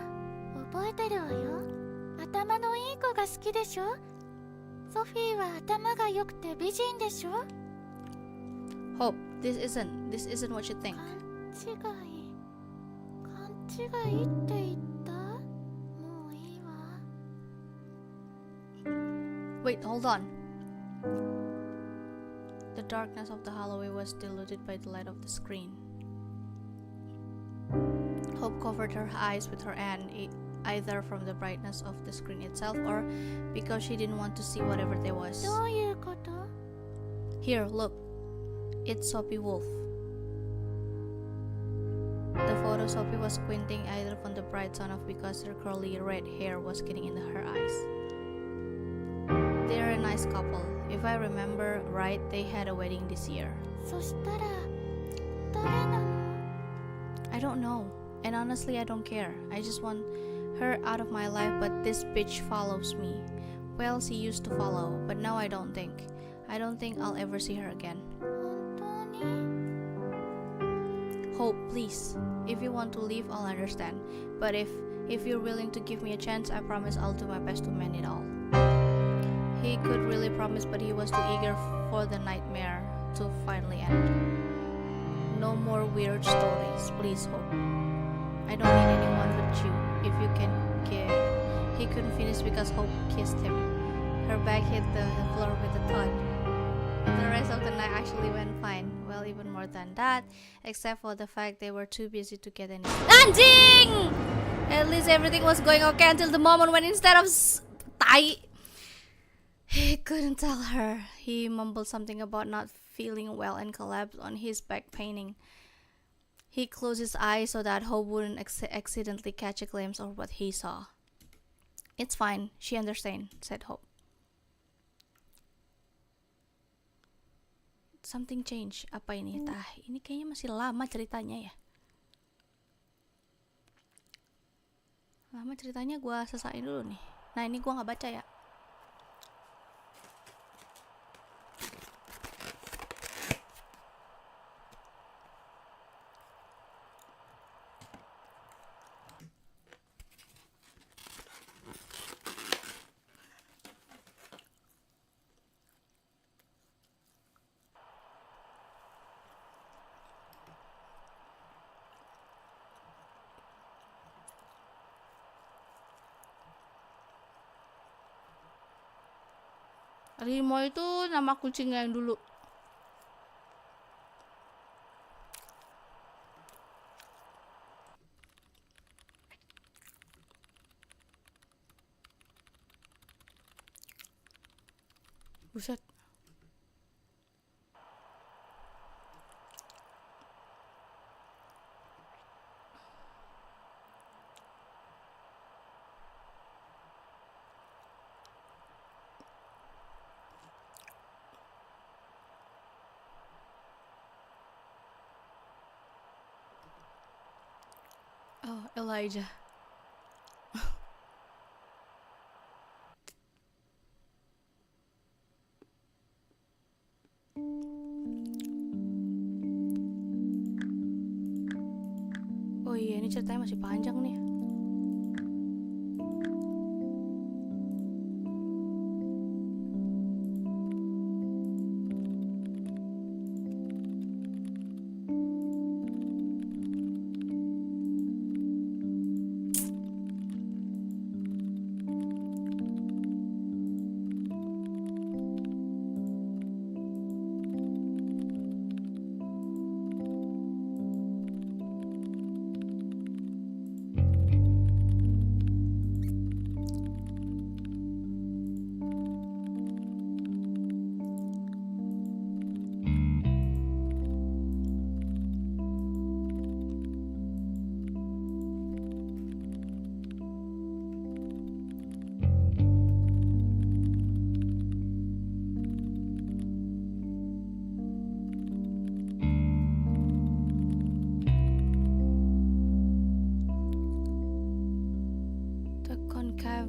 Speaker 2: 覚えてるわよ。頭のいい子が好きでしょ。ソフィーは頭が良くて美人でしょ。
Speaker 1: Hope, this isn't what you think.
Speaker 2: 勘違いって言った？もういいわ。
Speaker 1: Wait, hold on. The darkness of the hallway was diluted by the light of the screen. Hope covered her eyes with her hand, either from the brightness of the screen itself or because she didn't want to see whatever there was.
Speaker 2: どういうこと？
Speaker 1: Here, look. It's Sophie Wolf. The photo Sophie was squinting either from the bright sun or because her curly red hair was getting into her eyes. They're a nice couple. If I remember right, they had a wedding this year.
Speaker 2: そしたら誰なの？
Speaker 1: I don't know. And honestly, I don't care. I just want her out of my life, but this bitch follows me. Well, she used to follow, but now I don't think. I don't think I'll ever see her again.
Speaker 2: 本当に？
Speaker 1: Hope, please. If you want to leave, I'll understand. But if you're willing to give me a chance, I promise I'll do my best to mend it all. He could really promise, but he was too eager for the nightmare to finally end. No more weird stories, please, Hope. I don't need anyone but you. If you can give. He couldn't finish because Hope kissed him. Her back hit the floor with a thud. The rest of the night actually went fine. Well, even more than that, except for the fact they were too busy to get any Anjing! At least everything was going okay until the moment when instead of Tai, he couldn't tell her. He mumbled something about not feeling well and collapsed on his back, paining. He closed his eyes so that Hope wouldn't accidentally catch a glimpse of what he saw. It's fine, she understands, said Hope. Something changed. Apa ini? Ini kayaknya masih lama ceritanya ya. Lama ceritanya, gue selesain dulu nih. Nah, ini gue nggak baca ya. Rimo itu nama kucingnya yang dulu. Buset. Oh, Elijah. Oh iya, ini ceritanya masih panjang nih.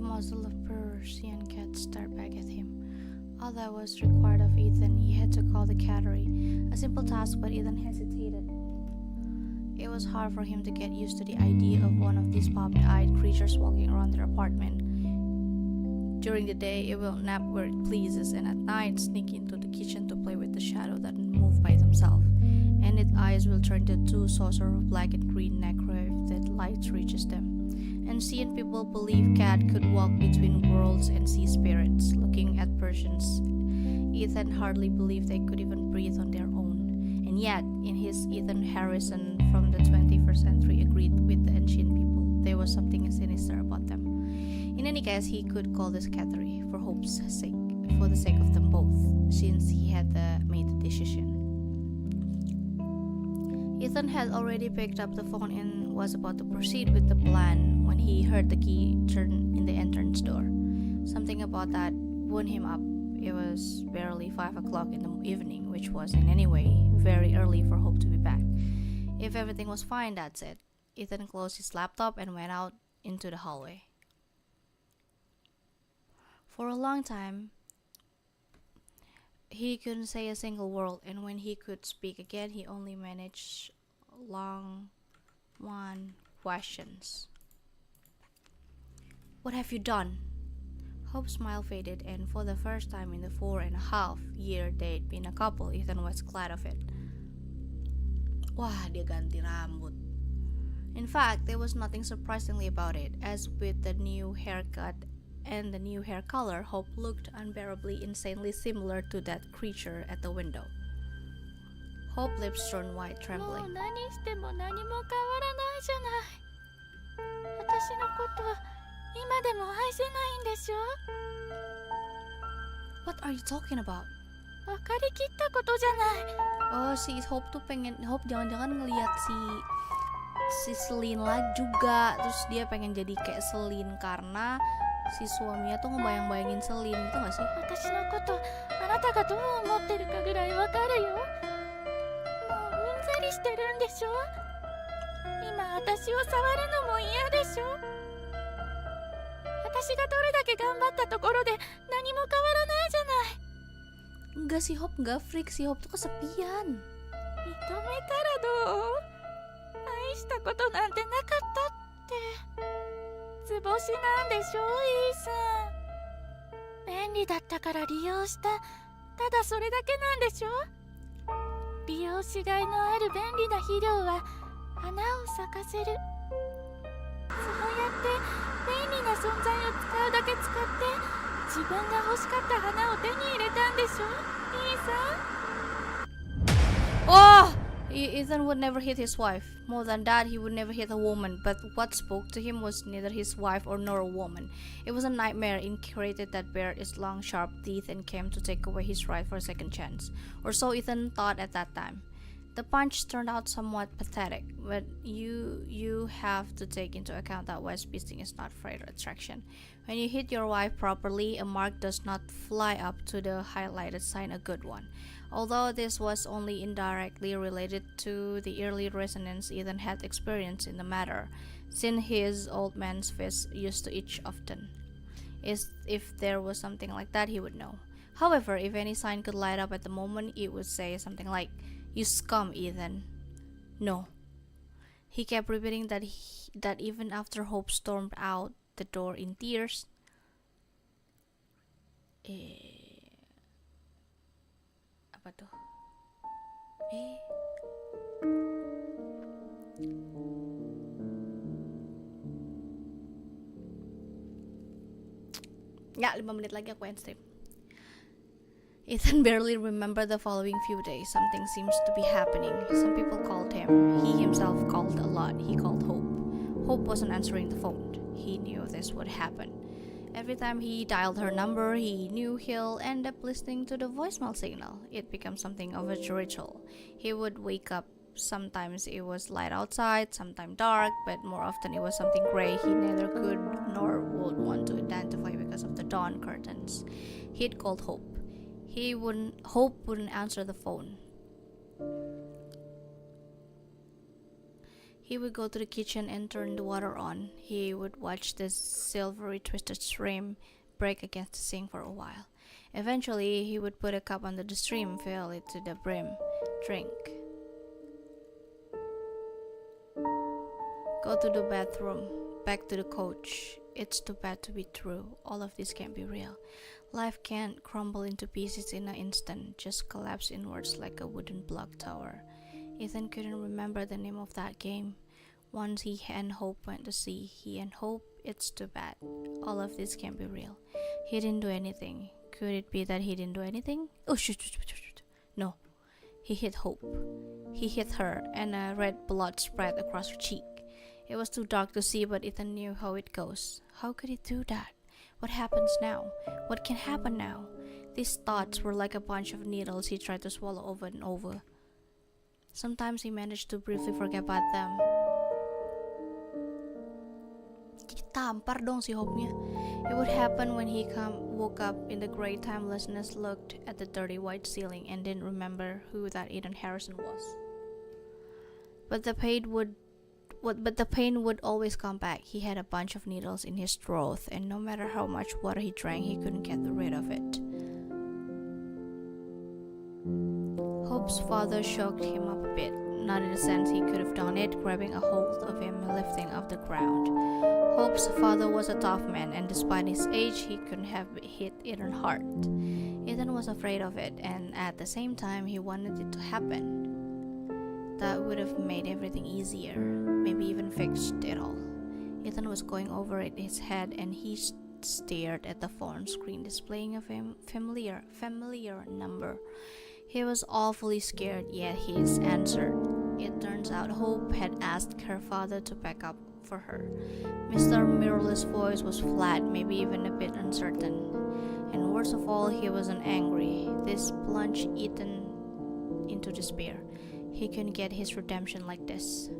Speaker 1: Muzzle of Persian cat stared back at him. All that was required of Ethan, he had to call the cattery. A simple task, but Ethan hesitated. It was hard for him to get used to the idea of one of these popped-eyed creatures walking around their apartment. During the day, it will nap where it pleases, and at night sneak into the kitchen to play with the shadow that move by themselves. And its eyes will turn to two saucers of black and green necro if the light reaches them. Ancient people believe cat could walk between worlds and see spirits. Looking at Persians, Ethan hardly believed they could even breathe on their own. And yet, in his Ethan Harrison from the 21st century agreed with the ancient people. There was something sinister about them. In any case, he could call this cattery for hope's sake, for the sake of them both, since he had made the decision. Ethan had already picked up the phone and was about to proceed with the plan when he heard the key turn in the entrance door. Something about that wound him up. It was barely 5 o'clock in the evening, which was in any way very early for Hope to be back. If everything was fine, that's it. Ethan closed his laptop and went out into the hallway. For a long time, he couldn't say a single word, and when he could speak again, he only managed long one questions. What have you done? Hope's smile faded, and for the first time in the 4.5 years they'd been a couple, Ethan was glad of it. Wah, dia ganti rambut. In fact, there was nothing surprisingly about it. As with the new haircut and the new hair color, Hope looked unbearably, insanely similar to that creature at the window. Hope lips turned white, trembling.
Speaker 2: もう何しても何も変わらないじゃない。私のこと今でも愛せないんでしょ。
Speaker 1: What are you talking about?
Speaker 2: 分かりきったことじゃない。
Speaker 1: Oh, si Hope tuh pengen, Hope jangan-jangan ngelihat si Selene lagi juga, terus dia pengen jadi kayak Selene karena si suaminya tuh ngebayang-bayangin Selene, itu gak sih?
Speaker 2: 私のことあなたがどう思ってるかぐらいわかるよ。もううんざりしてるんでしょ。今私を触るのも嫌でしょ。私がどれだけ頑張ったところで何も変わらないじゃない。
Speaker 1: Enggak, si Hope enggak freak, si Hope tuh kesepian.
Speaker 2: 認めたらどう？愛したことなんてなかったって図星なんでしょ、イーさん。便利だったから利用した。ただそれだけなんでしょ。利用しがいのある便利な肥料は花を咲かせる。そうやって便利な存在を使うだけ使って自分が欲しかった花を手に入れたんでしょ兄さん。
Speaker 1: Oh! Ethan would never hit his wife. More than that, he would never hit a woman. But what spoke to him was neither his wife or nor a woman. It was a nightmare. It created that bared its long, sharp teeth and came to take away his right for a second chance. Or so Ethan thought at that time. The punch turned out somewhat pathetic, but you have to take into account that west beasting is not fatal attraction. When you hit your wife properly, a mark does not fly up to the highlighted sign, a good one. Although this was only indirectly related to the early resonance Ethan had experienced in the matter, since his old man's fist used to itch often. If there was something like that, he would know. However, if any sign could light up at the moment, it would say something like, "You scum, Ethan." No. He kept repeating that even after Hope stormed out the door in tears. Apa tuh? Ya, 5 menit lagi aku end stream. Ethan barely remembered the following few days. Something seems to be happening. Some people called him. He himself called a lot. He called Hope. Hope wasn't answering the phone. He knew this would happen. Every time he dialed her number, he knew he'll end up listening to the voicemail signal. It became something of a ritual. He would wake up. Sometimes it was light outside, sometimes dark, but more often it was something gray he neither could nor would want to identify because of the dawn curtains. He'd called Hope. Hope wouldn't answer the phone. He would go to the kitchen and turn the water on. He would watch the silvery twisted stream break against the sink for a while. Eventually, he would put a cup under the stream, fill it to the brim, drink. Go to the bathroom, back to the couch. It's too bad to be true. All of this can't be real. Life can't crumble into pieces in an instant, just collapse inwards like a wooden block tower. Ethan couldn't remember the name of that game. Once he and Hope went to sea, he and Hope, it's too bad. All of this can't be real. He didn't do anything. Could it be that he didn't do anything? Oh, shoot. No. He hit Hope. He hit her, and a red blood spread across her cheek. It was too dark to see, but Ethan knew how it goes. How could he do that? What happens now? What can happen now? These thoughts were like a bunch of needles he tried to swallow over and over. Sometimes he managed to briefly forget about them. Jadi tampar dong si Hope-nya. It would happen when he woke up in the gray timelessness, looked at the dirty white ceiling, and didn't remember who that Eden Harrison was. But the pain would always come back. He had a bunch of needles in his throat, and no matter how much water he drank, he couldn't get rid of it. Hope's father shook him up a bit, not in the sense he could have done it, grabbing a hold of him and lifting off the ground. Hope's father was a tough man, and despite his age, he couldn't have hit Ethan hard. Ethan was afraid of it, and at the same time, he wanted it to happen. That would have made everything easier, maybe even fixed it all. Ethan was going over it in his head, and he stared at the phone screen displaying a familiar number. He was awfully scared, yet he answered. It turns out Hope had asked her father to pack up for her. Mr. Mirrorless' voice was flat, maybe even a bit uncertain. And worst of all, he wasn't angry. This plunged Ethan into despair. He couldn't get his redemption like this.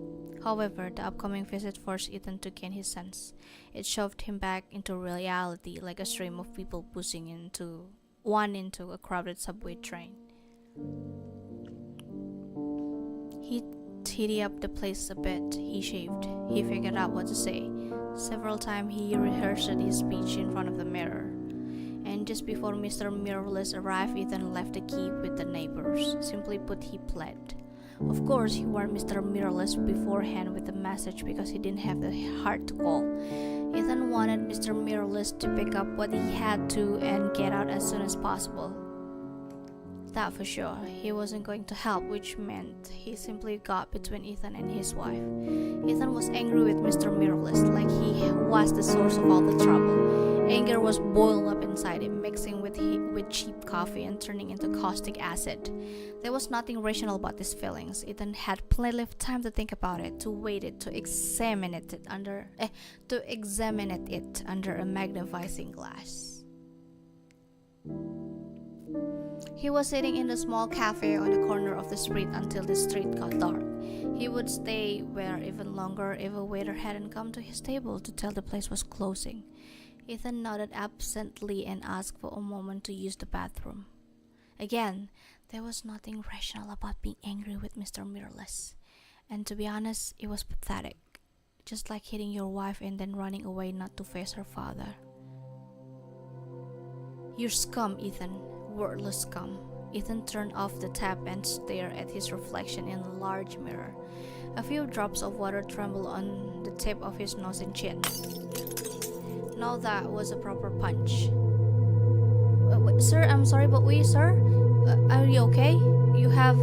Speaker 1: However, the upcoming visit forced Ethan to gain his sense. It shoved him back into reality like a stream of people pushing into a crowded subway train. He tidied up the place a bit. He shaved. He figured out what to say. Several times he rehearsed his speech in front of the mirror. And just before Mr. Mirrorless arrived, Ethan left the key with the neighbors. Simply put, he pled. Of course, he warned Mr. Mirrorless beforehand with the message because he didn't have the heart to call. Ethan wanted Mr. Mirrorless to pick up what he had to and get out as soon as possible. That for sure, he wasn't going to help, which meant he simply got between Ethan and his wife. Ethan was angry with Mr. Mirrorless, like he was the source of all the trouble. Anger was boiled up inside him, mixing with cheap coffee and turning into caustic acid. There was nothing rational about these feelings. Ethan had plenty of time to think about it, to weigh it, to examine it under a magnifying glass. He was sitting in the small cafe on the corner of the street until the street got dark. He would stay there even longer if a waiter hadn't come to his table to tell the place was closing. Ethan nodded absently and asked for a moment to use the bathroom. Again, there was nothing rational about being angry with Mr. Mirrorless. And to be honest, it was pathetic. Just like hitting your wife and then running away not to face her father. "You're scum, Ethan. Wordless scum." Ethan turned off the tap and stared at his reflection in a large mirror. A few drops of water trembled on the tip of his nose and chin. Now that was a proper punch. Sir, I'm sorry, but sir? Are you okay? You have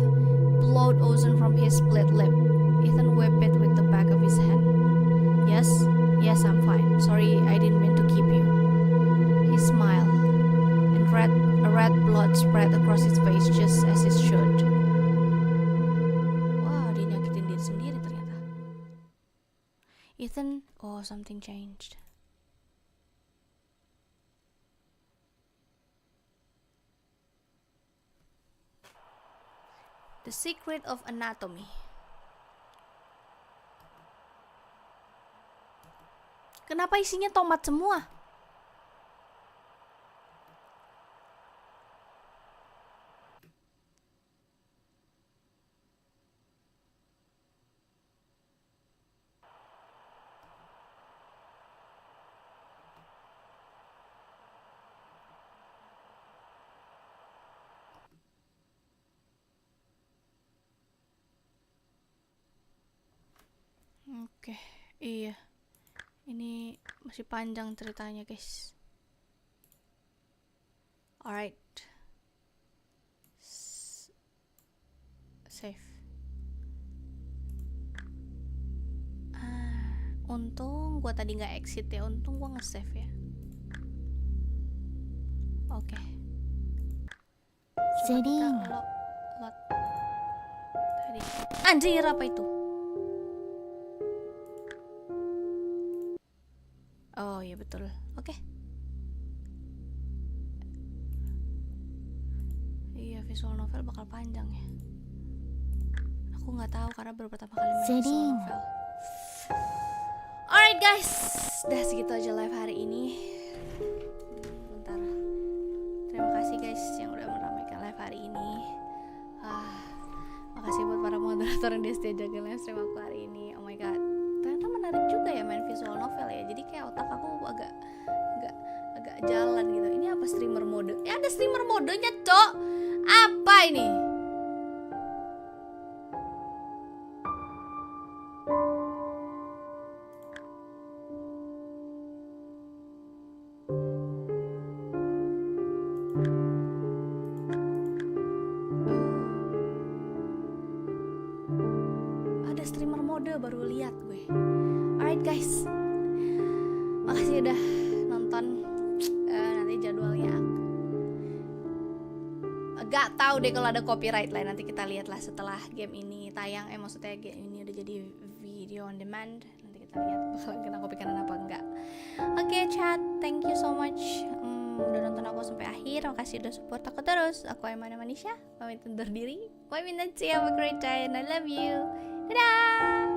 Speaker 1: blood oozing from his split lip. Ethan wiped it with the back of his hand. Yes, I'm fine. Sorry, I didn't mean to keep you. He smiled, and a red blood spread across his face just as it should. Wah, dia nyakitin diri sendiri ternyata. Ethan, something changed. The Secret of Anatomy. Kenapa isinya tomat semua? Oke, iya. Ini masih panjang ceritanya, guys. Alright. Save. Untung gua tadi nggak exit ya. Untung gua nge-save ya. Oke.
Speaker 2: Selene.
Speaker 1: Lot. Tadi. Anjir, apa itu? Oh iya betul. Oke. Iya, visual novel bakal panjang ya. Aku nggak tahu karena baru pertama kali main visual novel. Alright guys, udah segitu aja live hari ini. Bentar. Terima kasih guys yang udah meramaikan live hari ini. Makasih buat para moderator yang dia setia jaga live stream aku hari ini. Oh my god. Ternyata menarik juga ya main visual novel ya. Jadi kayak otak aku agak jalan gitu. Ini apa streamer mode? Ya ada streamer modenya, Cok. Apa ini? Ada streamer mode, baru lihat gue. Alright guys, makasih udah nonton. Nanti jadwalnya agak tahu deh kalau ada copyright lah. Nanti kita lihat lah setelah game ini tayang. Maksudnya game ini udah jadi video on demand. Nanti kita lihat bakalan kena copyright apa enggak. Oke, chat, thank you so much udah nonton aku sampai akhir. Makasih udah support aku terus. Aku Manisha, pamit undur diri. Bye, Minachi, have a great day and I love you. Dadah.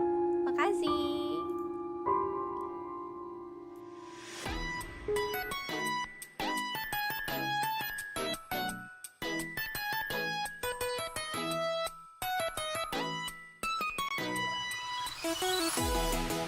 Speaker 1: Makasih.
Speaker 2: Thank you.